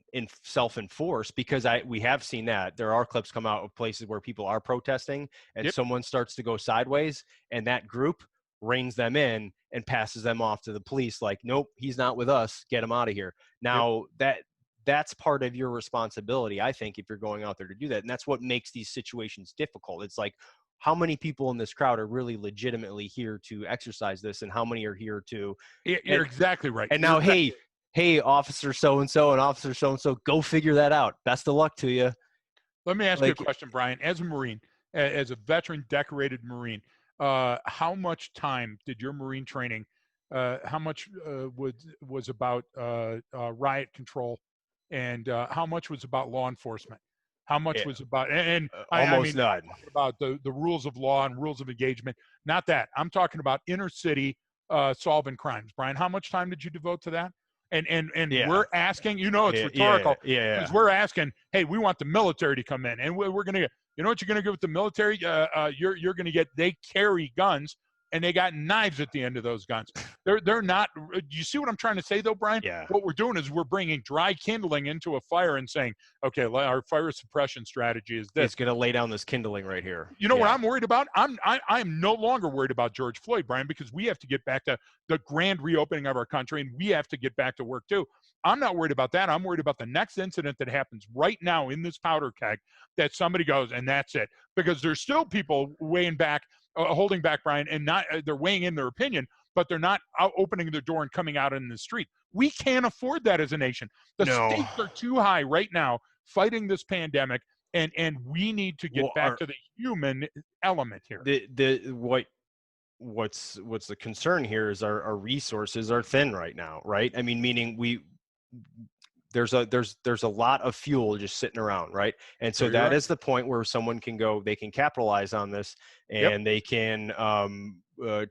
self-enforce, because we have seen that there are clips come out of places where people are protesting and Yep. someone starts to go sideways and that group reins them in and passes them off to the police like, nope, he's not with us, get him out of here. Yep. Now that's part of your responsibility, I think, if you're going out there to do that. And that's what makes these situations difficult. It's like, how many people in this crowd are really legitimately here to exercise this, and how many are here to, You're exactly right. and now, hey, officer so-and-so and officer so-and-so, go figure that out. Best of luck to you. Let me ask you a Like, question, Brian. As a Marine, as a veteran decorated Marine, how much time did your Marine training how much was about riot control, and how much was about law enforcement? How much Yeah, was about, and I almost mean, I'm none. talking about the rules of law and rules of engagement. Not that. I'm talking about inner city solving crimes. Brian, how much time did you devote to that? And Yeah, we're asking, it's yeah, yeah, rhetorical because yeah. we're asking, hey, we want the military to come in, and we're going to, what you're going to get with the military? You're going to get, they carry guns, and they got knives at the end of those guns. They're not. Do you see what I'm trying to say, though, Brian? Yeah. What we're doing is we're bringing dry kindling into a fire and saying, okay, our fire suppression strategy is this. It's going to lay down this kindling right here. You know what Yeah. I'm worried about? I'm no longer worried about George Floyd, Brian, because we have to get back to the grand reopening of our country, and we have to get back to work too. I'm not worried about that. I'm worried about the next incident that happens right now in this powder keg, that somebody goes and that's it, because there's still people weighing back, holding back, Brian, and not they're weighing in their opinion, but they're not out opening the door and coming out in the street. We can't afford that as a nation. The No. stakes are too high right now fighting this pandemic, and we need to get Well, back to the human element here. What's the concern here is our resources are thin right now, right? I mean, meaning there's a lot of fuel just sitting around, right? And so So you're that right. is the point where someone can go, they can capitalize on this, Yep. and they can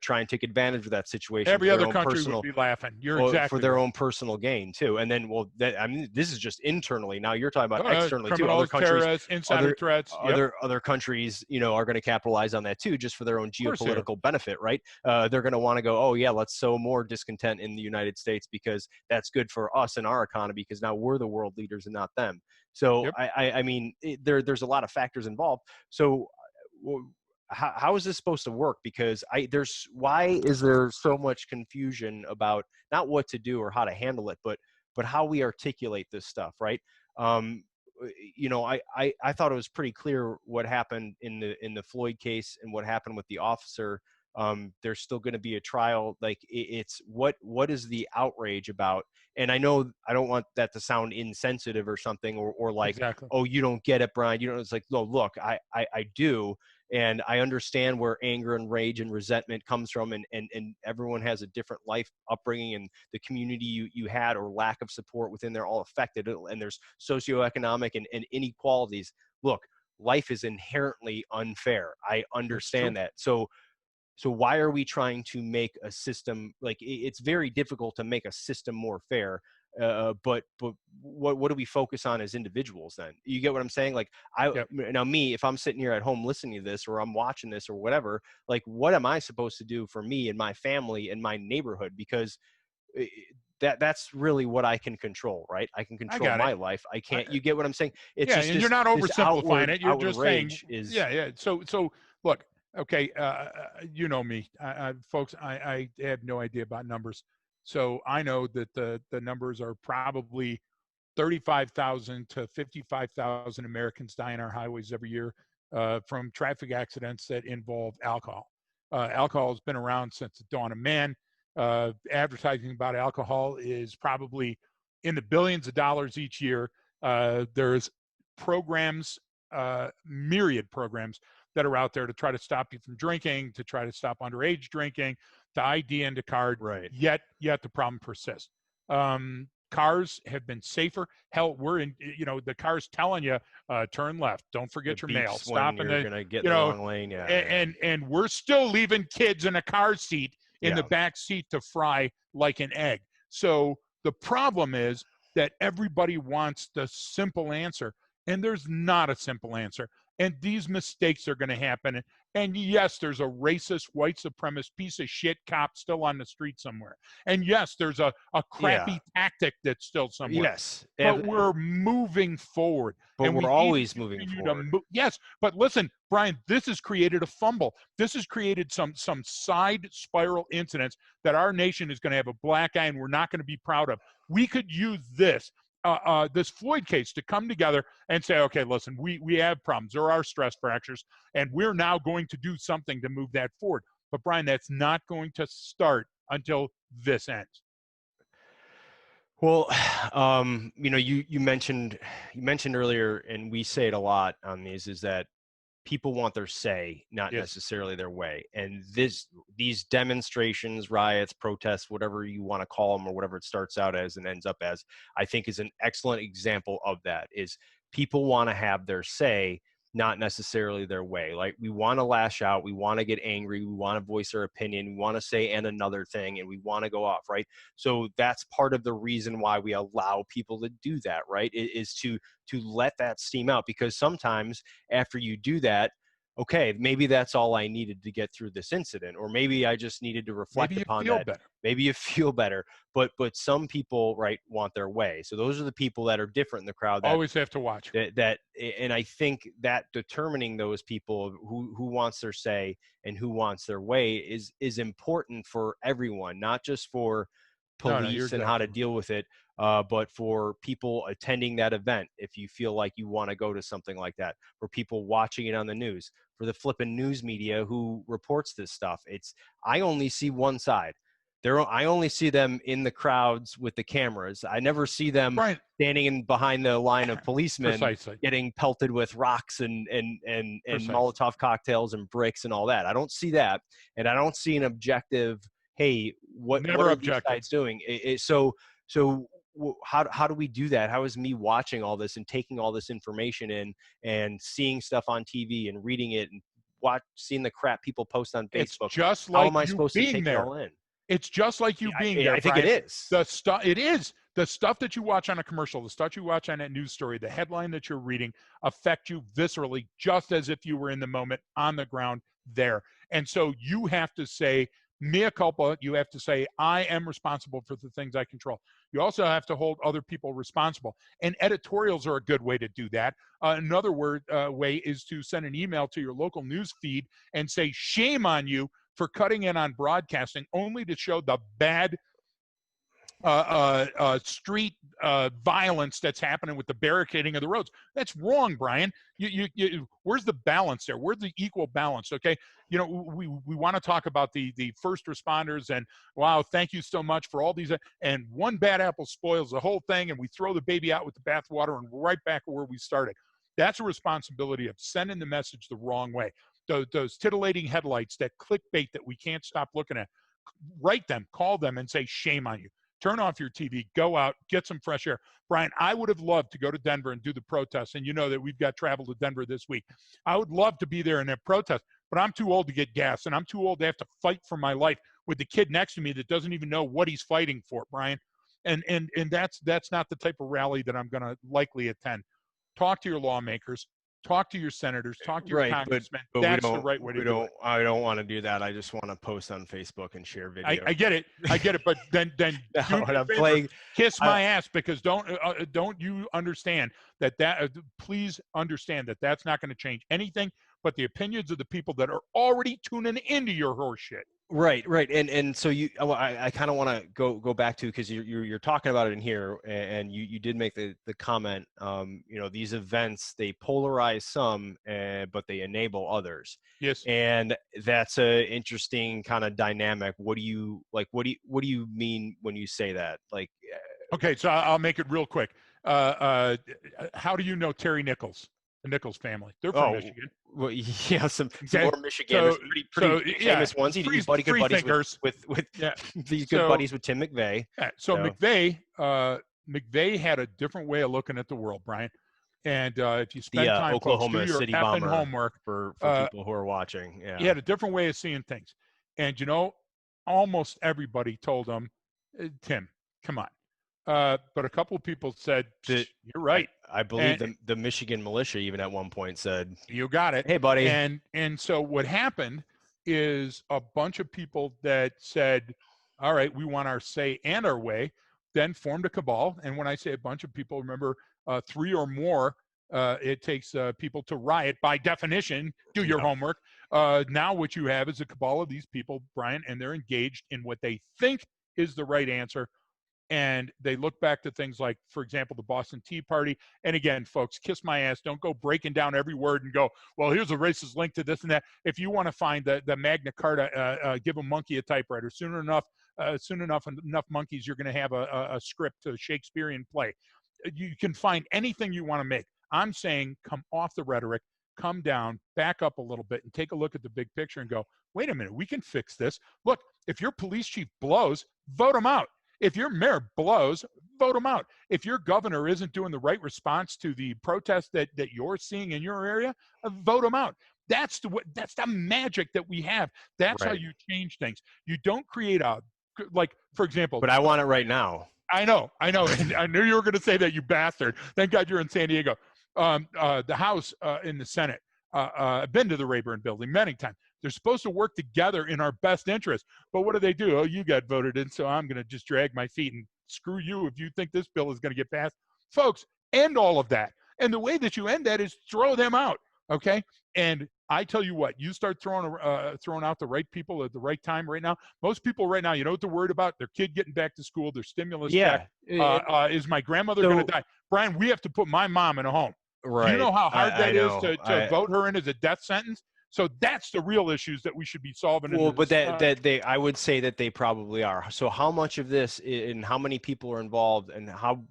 try and take advantage of that situation for Every their other own country would personal, be laughing. You're for exactly their right. own personal gain too. And then, well, I mean, this is just internally. Now you're talking about externally too. Other Criminals, countries, terrorists, insider other threats. Yep. other countries, are going to capitalize on that too, just for their own Of course they are. geopolitical benefit, right? They're going to want to go, oh yeah, let's sow more discontent in the United States because that's good for us and our economy, because now we're the world leaders and not them. So Yep. I mean, there's a lot of factors involved. So how is this supposed to work? Because why is there so much confusion about not what to do or how to handle it, but how we articulate this stuff, right? um I thought it was pretty clear what happened in the Floyd case and what happened with the officer. There's still going to be a trial. Like, it's what is the outrage about? And I know I don't want that to sound insensitive or something, or like, Exactly. oh, you don't get it, Brian. It's like, no, look, I do. And I understand where anger and rage and resentment comes from, and everyone has a different life upbringing, and the community you had or lack of support within there all affected, and there's socioeconomic and inequalities. Look, life is inherently unfair. I That's true. understand that. So why are we trying to make a system, like, it's very difficult to make a system more fair? But what do we focus on as individuals then? You get what I'm saying? Like, Yep. now, me, if I'm sitting here at home listening to this, or I'm watching this or whatever, like, what am I supposed to do for me and my family and my neighborhood? Because that's really what I can control, right? I can I control got it. my life. I I, can't. You get what I'm saying? It's yeah, just and you're this not this oversimplifying outward it. You're just saying, rage is. yeah, yeah. So look, okay, you know me, folks. I have no idea about numbers, so I know that the numbers are probably 35,000 to 55,000 Americans die on our highways every year from traffic accidents that involve alcohol. Alcohol has been around since the dawn of man. Advertising about alcohol is probably in the billions of dollars each year. There's programs, myriad programs that are out there to try to stop you from drinking, to try to stop underage drinking, to ID and to card. Right. Yet the problem persists. Cars have been safer. Hell, we're in, the car's telling you, turn left. Don't forget It your mail. beeps when Stop in you're the, gonna get in you the know, wrong lane. Yeah, yeah, and we're still leaving kids in a car seat in the yeah. back seat to fry like an egg. So the problem is that everybody wants the simple answer, and there's not a simple answer. And these mistakes are going to happen. And yes, there's a racist, white supremacist piece of shit cop still on the street somewhere. And yes, there's a Yeah. crappy tactic that's still somewhere. Yes. But we're moving forward, But and we we're need to always moving continue to forward. move. Yes, but listen, Brian, this has created a fumble. This has created some side spiral incidents that our nation is going to have a black eye, and we're not going to be proud of. We could use this Floyd case to come together and say, okay, listen, we have problems. There are stress fractures, and we're now going to do something to move that forward. But Brian, that's not going to start until this ends. Well, you mentioned earlier, and we say it a lot on these, is that people want their say, not Yes. necessarily their way. And these demonstrations, riots, protests, whatever you want to call them, or whatever it starts out as and ends up as, I think is an excellent example of that. Is people want to have their say, not necessarily their way. Like, we want to lash out, we want to get angry, we want to voice our opinion, we want to say and another thing, and we want to go off, right? So that's part of the reason why we allow people to do that, right? Is to let that steam out, because sometimes after you do that, okay, maybe that's all I needed to get through this incident, or maybe I just needed to Maybe reflect you upon feel that. better. Maybe you feel better, but some people, right, want their way. So those are the people that are different in the crowd, that Always have to watch. and I think that determining those people who wants their say and who wants their way is important for everyone, not just for No, you're police and how exactly to right. deal with it, but for people attending that event, if you feel like you want to go to something like that, for people watching it on the news, for the flipping news media who reports this stuff. I only see one side. I only see them in the crowds with the cameras. I never see them Brian, standing in behind the line of policemen precisely. getting pelted with rocks and Precisely. Molotov cocktails and bricks and all that. I don't see that, and I don't see an objective. Hey, what Never are these objective. guys doing? How do we do that? How is me watching all this and taking all this information in and seeing stuff on TV and reading it and seeing the crap people post on It's Facebook? just How like am I you supposed to being take it there. all in? It's just like you being there, I think it Brian. is. It is the stuff that you watch on a commercial, the stuff you watch on that news story, the headline that you're reading affect you viscerally, just as if you were in the moment on the ground there. And so you have to say, mea culpa. You have to say, I am responsible for the things I control. You also have to hold other people responsible. And editorials are a good way to do that. Another way is to send an email to your local news feed and say, shame on you for cutting in on broadcasting only to show the bad street violence that's happening with the barricading of the roads. That's wrong, Brian. Where's the balance there? Where's the equal balance? Okay, we want to talk about the first responders and wow, thank you so much for all these. And one bad apple spoils the whole thing, and we throw the baby out with the bathwater and we're right back where we started. That's a responsibility of sending the message the wrong way. Those titillating headlights, that clickbait that we can't stop looking at, write them, call them, and say, shame on you. Turn off your TV, go out, get some fresh air. Brian, I would have loved to go to Denver and do the protest, and you know that we've got travel to Denver this week. I would love to be there in that protest, but I'm too old to get gas, and I'm too old to have to fight for my life with the kid next to me that doesn't even know what he's fighting for, Brian. And that's not the type of rally that I'm going to likely attend. Talk to your lawmakers, talk to your senators, talk to your Right, congressmen. but That's the right way to do it. I don't want to do that. I just want to post on Facebook and share videos. I get it, but then No, do me and a I'm favor, playing. kiss my ass, because don't you understand that please understand that that's not going to change anything but the opinions of the people that are already tuning into your horse shit. Right, and so I kind of want to go back to, because you're talking about it in here, and you did make the comment. These events, they polarize some, but they enable others. Yes. And that's a interesting kind of dynamic. What do you mean when you say that? Like, Okay, so I'll make it real quick. How do you know Terry Nichols, the Nichols family? They're from Michigan. Well, yeah, some Okay. more Michiganders, pretty famous ones. He's good buddies with yeah. these good buddies with Tim McVeigh. Yeah. So McVeigh had a different way of looking at the world, Brian. And if you spend time, folks, do Oklahoma your City effing bomber homework. for people who are watching. Yeah, He had a different way of seeing things. And almost everybody told him, Tim, come on. But a couple of people said, you're right. I believe the Michigan militia even at one point said, you got it. Hey, buddy. And so what happened is a bunch of people that said, all right, we want our say and our way, then formed a cabal. And when I say a bunch of people, remember, 3 or more, it takes people to riot. By definition, do your homework. Now what you have is a cabal of these people, Brian, and they're engaged in what they think is the right answer. And they look back to things like, for example, the Boston Tea Party. And again, folks, kiss my ass. Don't go breaking down every word and go, well, here's a racist link to this and that. If you want to find the Magna Carta, give a monkey a typewriter. Soon enough, enough monkeys, you're going to have a script, a Shakespearean play. You can find anything you want to make. I'm saying come off the rhetoric, come down, back up a little bit, and take a look at the big picture and go, wait a minute, we can fix this. Look, if your police chief blows, vote him out. If your mayor blows, vote him out. If your governor isn't doing the right response to the protest that you're seeing in your area, vote him out. That's the magic that we have. That's how Right. you change things. You don't create like, for example. But I want it right now. I know. And I knew you were going to say that, you bastard. Thank God you're in San Diego. The House in the Senate. I've been to the Rayburn building many times. They're supposed to work together in our best interest. But what do? Oh, you got voted in, so I'm going to just drag my feet and screw you if you think this bill is going to get passed. Folks, end all of that. And the way that you end that is throw them out, okay? And I tell you what, you start throwing out the right people at the right time right now. Most people right now, you know what they're worried about? Their kid getting back to school, their stimulus check. Is my grandmother going to die? Brian, we have to put my mom in a home. Right. Do you know how hard that is know. to vote her in as a death sentence? So that's the real issues that we should be solving. Well, but I would say that they probably are. So how much of this and how many people are involved and how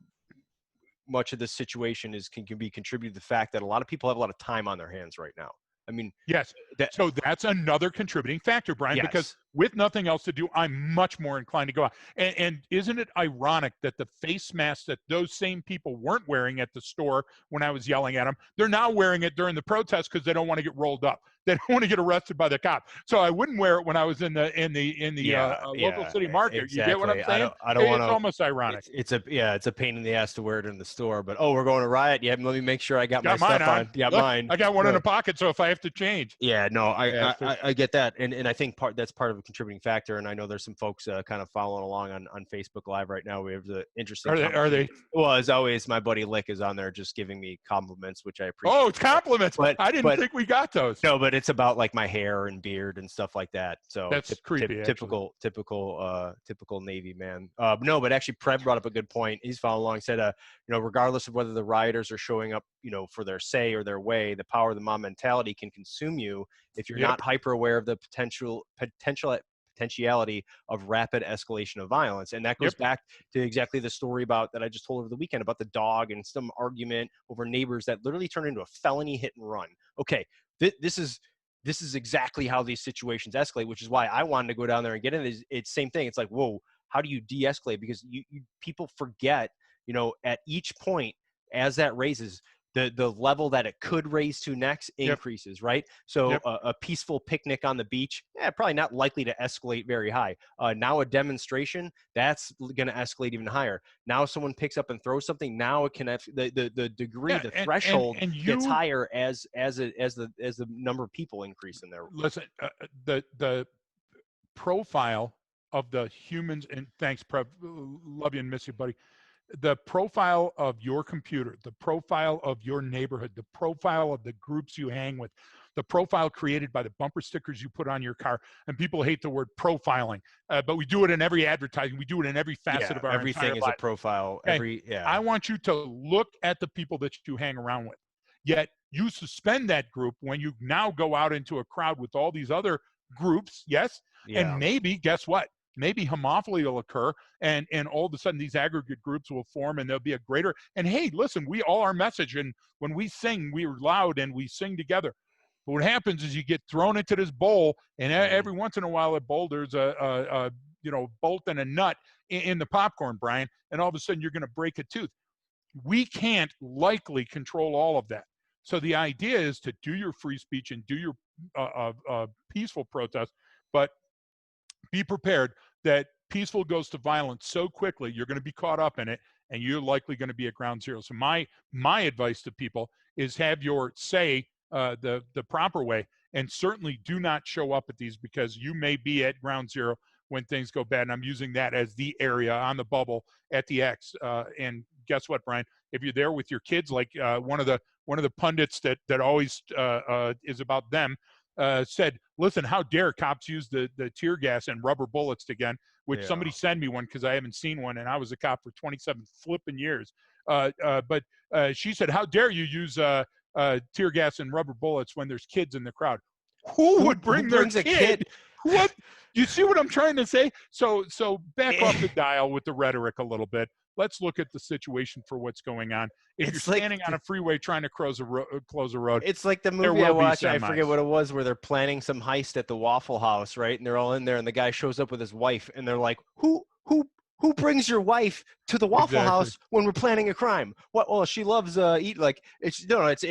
much of this situation can be contributed to the fact that a lot of people have a lot of time on their hands right now. I mean, yes. So that's another contributing factor, Brian, yes. because with nothing else to do, I'm much more inclined to go out. And isn't it ironic that the face masks that those same people weren't wearing at the store when I was yelling at them, they're now wearing it during the protest because they don't want to get rolled up. They don't want to get arrested by the cop. So I wouldn't wear it when I was in the local city market. Exactly. You get what I'm saying? I don't want to. It's almost ironic. It's a pain in the ass to wear it in the store. But we're going to riot. Yeah, let me make sure I got my mine stuff on. Yeah, look, mine. I got one in a pocket, so if I have to change. Yeah, no, I get that, and I think that's part of a contributing factor. And I know there's some folks kind of following along on Facebook Live right now. We have the interesting. Are they? Well, as always, my buddy Lick is on there just giving me compliments, which I appreciate. Oh, it's compliments. But I didn't think we got those. No, but it's about like my hair and beard and stuff like that. So that's creepy. Typical Navy man. No, but actually, Prev brought up a good point. He's following along. Said, regardless of whether the rioters are showing up, for their say or their way, the power of the mob mentality can consume you if you're not hyper aware of the potentiality of rapid escalation of violence. And that goes back to exactly the story that I just told over the weekend about the dog and some argument over neighbors that literally turned into a felony hit and run. Okay, this is exactly how these situations escalate, which is why I wanted to go down there and get in. It's same thing. It's like, whoa, how do you de-escalate? Because people forget, at each point as that raises, the level that it could raise to next increases, right? So a peaceful picnic on the beach, probably not likely to escalate very high. Now a demonstration, that's going to escalate even higher. Now someone picks up and throws something. Now it can the degree, the threshold gets higher as the number of people increase in there. Listen, the profile of the humans, and thanks, Prev, love you and miss you, buddy. The profile of your computer, the profile of your neighborhood, the profile of the groups you hang with, the profile created by the bumper stickers you put on your car. And people hate the word profiling, but we do it in every advertising. We do it in every facet of our everything is life. a profile. Okay. I want you to look at the people that you hang around with. Yet you suspend that group when you now go out into a crowd with all these other groups. Yes. Yeah. And maybe, guess what? Maybe homophily will occur, and all of a sudden these aggregate groups will form, and there'll be a greater. And hey, listen, we all our message, and when we sing, we're loud and we sing together. But what happens is you get thrown into this bowl, and every once in a while, a bowl there's a bolt and a nut in the popcorn, Brian, and all of a sudden you're going to break a tooth. We can't likely control all of that. So the idea is to do your free speech and do your peaceful protest, but be prepared that peaceful goes to violence so quickly, you're going to be caught up in it, and you're likely going to be at ground zero. So my advice to people is have your say the proper way, and certainly do not show up at these, because you may be at ground zero when things go bad. And I'm using that as the area on the bubble at the X. And guess what, Brian? If you're there with your kids, like one of the pundits that always is about them, said, listen, how dare cops use the tear gas and rubber bullets again, which somebody send me one, because I haven't seen one, and I was a cop for 27 flipping years. But she said, how dare you use tear gas and rubber bullets when there's kids in the crowd? Who would bring their kid? What? You see what I'm trying to say? So back off the dial with the rhetoric a little bit. Let's look at the situation for what's going on. If you're It's like standing on a freeway trying to close a road, it's like the there movie I will be watched. I forget semis. what it was, where they're planning some heist at the Waffle House, right? And they're all in there, and the guy shows up with his wife, and they're like, "Who brings your wife to the Waffle Exactly. House when we're planning a crime? What? Well, she loves eat like it's no, it's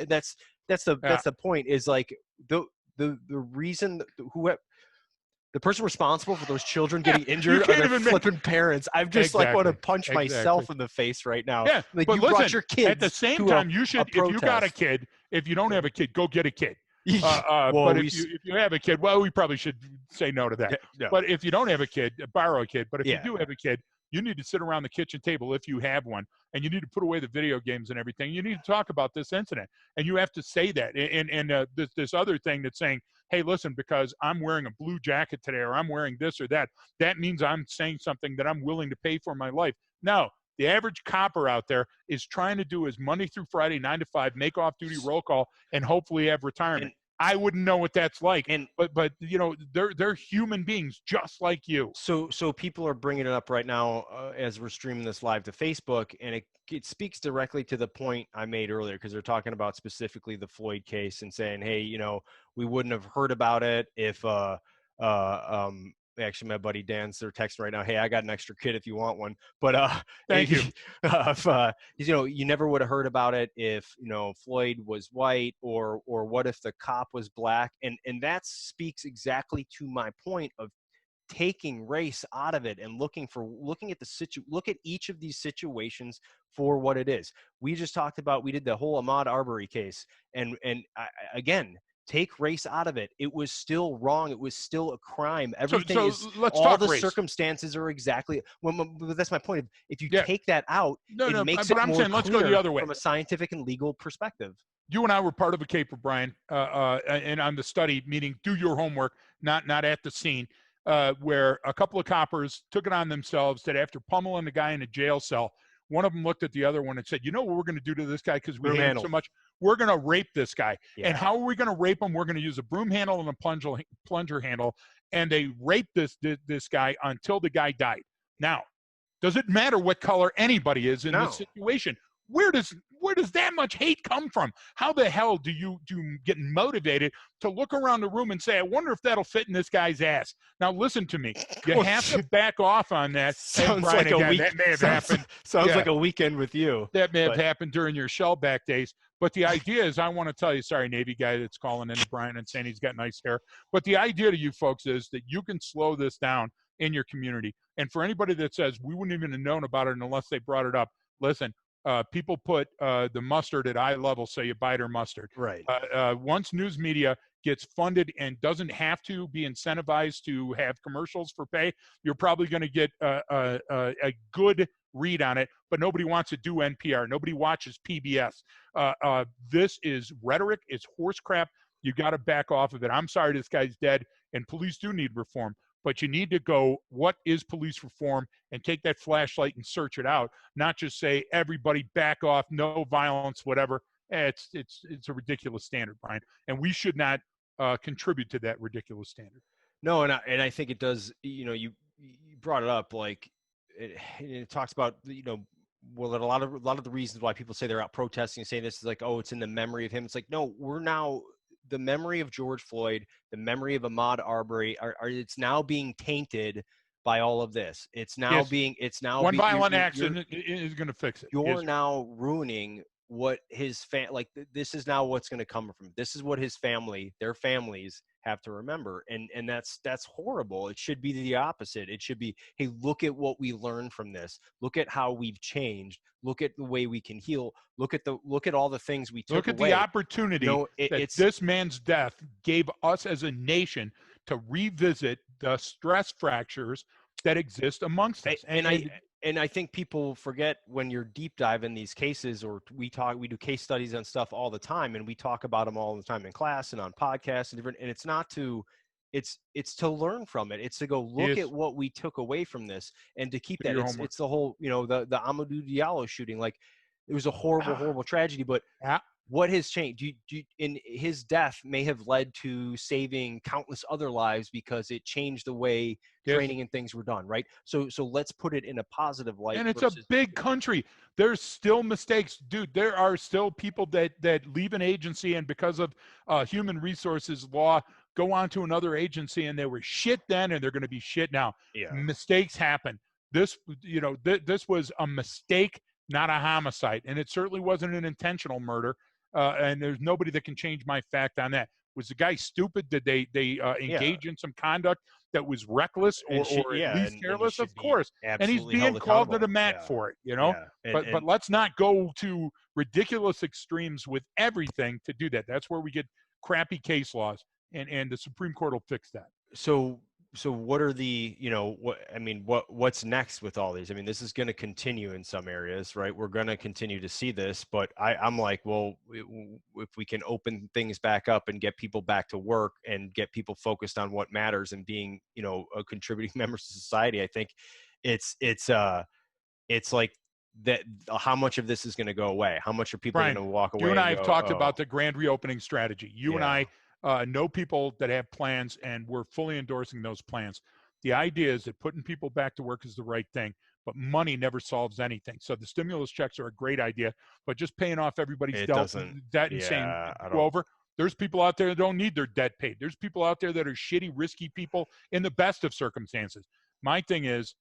that's Yeah. the point. Is like the reason who the person responsible for those children Yeah. getting You injured are can't their even make flipping parents. I'm just like want to exactly. punch Exactly. myself in the face right now. Yeah, Like, but you brought listen, your at the kids same to time, you a should, if you got a protest. kid, if you don't have a kid, go get a kid. Well, But if you have a kid, well, we probably should say no to that. no, But if you don't have a kid, borrow a kid. But if you yeah, do have a kid, you need to sit around the kitchen table if you have one, and you need to put away the video games and everything. You need to talk about this incident, and you have to say that. And this other thing that's saying, hey, listen, because I'm wearing a blue jacket today, or I'm wearing this or that, that means I'm saying something that I'm willing to pay for my life. No, the average copper out there is trying to do his Monday through Friday, 9 to 5, make off duty roll call, and hopefully have and retirement. I wouldn't know what that's like, and but you know, they're human beings just like you. so people are bringing it up right now as we're streaming this live to Facebook, and it speaks directly to the point I made earlier, because they're talking about specifically the Floyd case and saying, hey, we wouldn't have heard about it if actually my buddy Dan's there texting right now, hey, I got an extra kid if you want one. But Thank you. if you never would have heard about it if Floyd was white, or what if the cop was black, and that speaks exactly to my point of taking race out of it and looking at look at each of these situations for what it is. We just talked about, we did the whole Ahmaud Arbery case, and again, take race out of it. It was still wrong. It was still a crime. Everything So is, let's all talk the race. circumstances are exactly. Well, that's my point. If you Yeah. take that out, it No, makes but it I'm more saying let's go the clear other way. from a scientific and legal perspective. You and I were part of a caper, Brian, and on the study, meaning do your homework, not at the scene, where a couple of coppers took it on themselves that after pummeling the guy in a jail cell, one of them looked at the other one and said, you know what we're going to do to this guy because we Broom hate him handle. so much? We're going to rape this guy. Yeah. And how are we going to rape him? We're going to use a broom handle and a plunger handle. And they raped this guy until the guy died. Now, does it matter what color anybody is in No. this situation? Where does that much hate come from? How the hell do you get motivated to look around the room and say, I wonder if that'll fit in this guy's ass? Now listen to me. You have to back off on that. Sounds and Brian, like a again, week. that may have Sounds happened. like a weekend with you. That may have happened during your shellback days. But the idea is, I want to tell you, sorry, Navy guy that's calling into Brian and saying he's got nice hair. But the idea to you folks is that you can slow this down in your community. And for anybody that says we wouldn't even have known about it unless they brought it up, listen, people put the mustard at eye level, say you Biden mustard. Right. Once news media gets funded and doesn't have to be incentivized to have commercials for pay, you're probably going to get a good read on it, but nobody wants to do NPR. Nobody watches PBS. This is rhetoric. It's horse crap. You got to back off of it. I'm sorry this guy's dead, and police do need reform. But you need to go, what is police reform, and take that flashlight and search it out, not just say, everybody back off, no violence, whatever. It's a ridiculous standard, Brian. And we should not contribute to that ridiculous standard. No, and I think it does. You brought it up, like it talks about well, that a lot of the reasons why people say they're out protesting and saying this is like, oh, it's in the memory of him. It's like, no, we're now, the memory of George Floyd, the memory of Ahmaud Arbery, it's now being tainted by all of this. It's now one violent accident is going to fix it. You're now ruining what his this is now what's going to come from. This is what their families have to remember, and that's horrible. It should be the opposite. It should be, hey, look at what we learned from this. Look at how we've changed. Look at the way we can heal. Look at all the things we took away. Look at the opportunity that this man's death gave us as a nation to revisit the stress fractures that exist amongst us. And I think people forget, when you're deep diving these cases, or we do case studies on stuff all the time, and we talk about them all the time in class and on podcasts and different, and it's not to, it's to learn from it. It's to go look at what we took away from this, and to keep that. It's the whole, the Amadou Diallo shooting. Like, it was a horrible tragedy, but what has changed? In his death may have led to saving countless other lives because it changed the way Yes. training and things were done, right? So let's put it in a positive light And it's a versus, big country. There's still mistakes, dude. There are still people that leave an agency and because of human resources law go on to another agency and they were shit then and they're going to be shit now. yeah, Mistakes happen. This, this was a mistake, not a homicide, and it certainly wasn't an intentional murder. And there's nobody that can change my fact on that. Was the guy stupid? Did they yeah, engage in some conduct that was reckless and or at least and he careless? should Of be course, and he's absolutely being held called to the accountable. mat Yeah, for it. yeah, But let's not go to ridiculous extremes with everything to do that. That's where we get crappy case laws, and the Supreme Court will fix that. so what are the, what I mean, what's next with all these? I mean, this is going to continue in some areas, right? We're going to continue to see this, but I'm like, well, if we can open things back up and get people back to work and get people focused on what matters and being, a contributing members of society, I think it's like that. How much of this is going to go away? How much are people going Brian, to walk you away and and I have go, talked oh, about the grand reopening strategy. You and yeah, I know people that have plans, and we're fully endorsing those plans. The idea is that putting people back to work is the right thing, but money never solves anything. So the stimulus checks are a great idea, but just paying off everybody's it doesn't, debt and saying, yeah, I go don't. over. There's people out there that don't need their debt paid. There's people out there that are shitty, risky people in the best of circumstances. My thing is,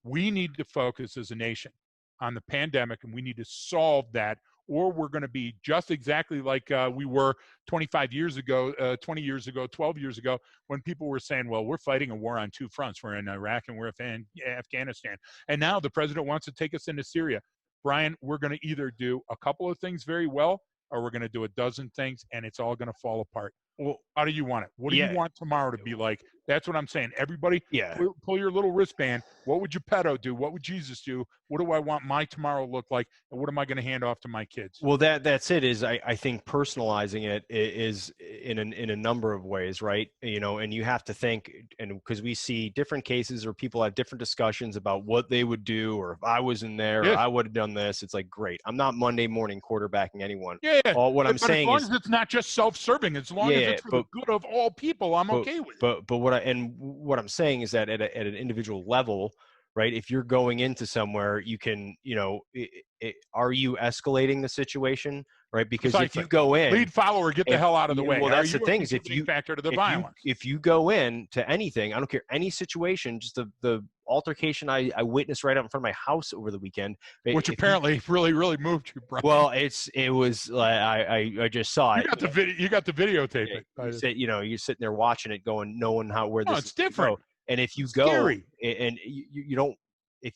we need to focus as a nation on the pandemic, and we need to solve that, or we're going to be just exactly like we were 25 years ago, 20 years ago, 12 years ago, when people were saying, well, we're fighting a war on two fronts. We're in Iraq and we're in Afghanistan. And now the president wants to take us into Syria. Brian, we're going to either do a couple of things very well, or we're going to do a dozen things, and it's all going to fall apart. Well, How do you want it? What do you yeah, want tomorrow to be like? That's what I'm saying. Everybody, yeah. pull your little wristband. What would Geppetto do? What would Jesus do? What do I want my tomorrow to look like? And what am I going to hand off to my kids? Well, that's it. Is I think personalizing it is in a number of ways, right? And you have to think, and because we see different cases or people have different discussions about what they would do, or if I was in there, or Yes. I would have done this. It's like, great. I'm not Monday morning quarterbacking anyone. Yeah, yeah. All what I'm But as saying long is, as it's not just self-serving, as long as yeah, it's for the good of all people, I'm but okay with it. what I'm saying is that at an individual level, right? If you're going into somewhere, you can, are you escalating the situation, right? Because if you Precisely. go in, Lead follower, get the if hell out of the way. well, Are that's the you a thing is contributing factor to the if you violence? if you go in to anything, I don't care, any situation, just the altercation I witnessed right out in front of my house over the weekend. Which If you apparently really, really moved you, Brian. well, it was like I just saw You it. got the video. You got the videotape Yeah, it. you say, you're sitting there watching it, going, knowing where No, this it's is going to go. different. And if you It's go scary. and you don't, if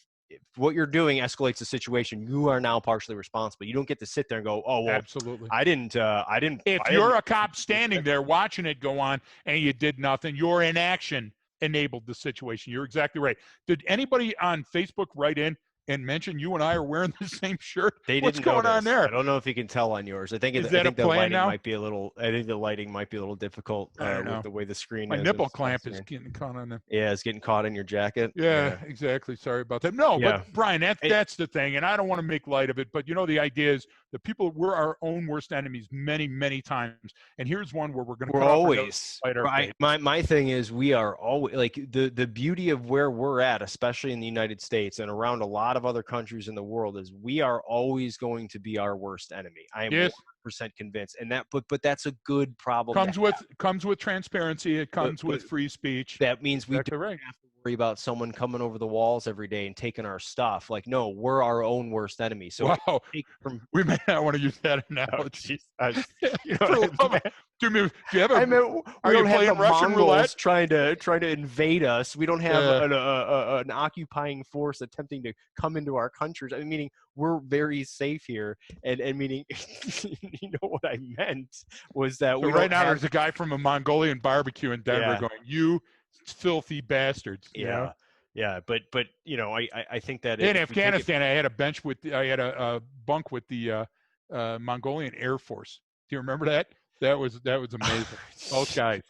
what you're doing escalates the situation, you are now partially responsible. You don't get to sit there and go, oh well, Absolutely. I If didn't. you're a cop standing there watching it go on and you did nothing, your inaction enabled the situation. You're exactly right. Did anybody on Facebook write in and mention you and I are wearing the same shirt? They What's didn't going on notice. I there? don't know if you can tell on yours. Is I that a think the plan lighting now? might be a little. I think the lighting might be a little difficult I don't with know. the way the screen My is. nipple On clamp is screen. getting caught on there. Yeah, it's getting caught in your jacket. Yeah, Yeah, exactly. Sorry about that. No, but yeah. Brian, It, that's the thing, and I don't want to make light of it, but the idea is that people we're our own worst enemies many, many times, and here's one where we're going to we're cut off our nose, always bite our right. face. My thing is we are always like the beauty of where we're at, especially in the United States and around a lot of other countries in the world, is we are always going to be our worst enemy. I am Yes, 100% convinced, and but that's a good problem to comes with transparency. It have. comes with free speech. That means we Exactly don't right. have to worry about someone coming over the walls every day and taking our stuff. Like, no, we're our own worst enemy. So if Wow, we take it from we may not want to use that oh, analogy. geez, you know For what love I of, do me, do you have I a? mean, we Are you don't have playing the Russian roulette? Mongols trying to invade us. We don't have an occupying force attempting to come into our countries. I mean, meaning we're very safe here, and meaning, what I meant was that So we right don't now, have. there's a guy from a Mongolian barbecue in Denver Yeah, going, "You filthy bastards!" yeah, yeah. But I think that In if we take it, Afghanistan, I had a bunk with the Mongolian Air Force. Do you remember that? That was amazing. Both guys.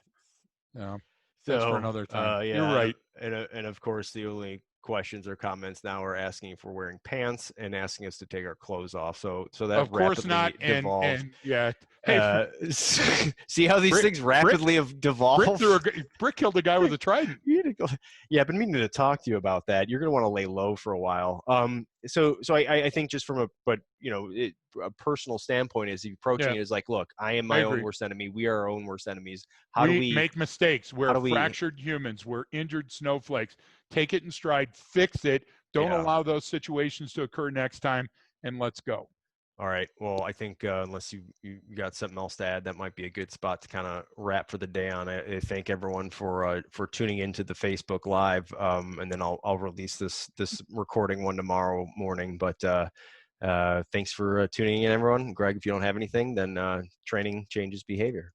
Yeah, that's for so another time. You're yeah, right. and of course the only questions or comments now are asking if we're wearing pants and asking us to take our clothes off. So that Of course not. rapidly devolved. And yeah, hey, See how these brick things brick rapidly have devolved. brick killed a guy with a trident. Yeah, I've been meaning to talk to you about that. You're going to want to lay low for a while. So I think just from a personal standpoint, is approaching Yeah, it as like, look, I am I my own agree. worst enemy. We are our own worst enemies. How do We we? make mistakes. How We're do we? fractured humans. We're injured snowflakes. Take it in stride, fix it. Don't Yeah. allow those situations to occur next time, and let's go. All right. Well, I think unless you got something else to add, that might be a good spot to kind of wrap for the day on. I thank everyone for tuning into the Facebook Live, and then I'll release this recording one tomorrow morning. But thanks for tuning in, everyone. Greg, if you don't have anything, then training changes behavior.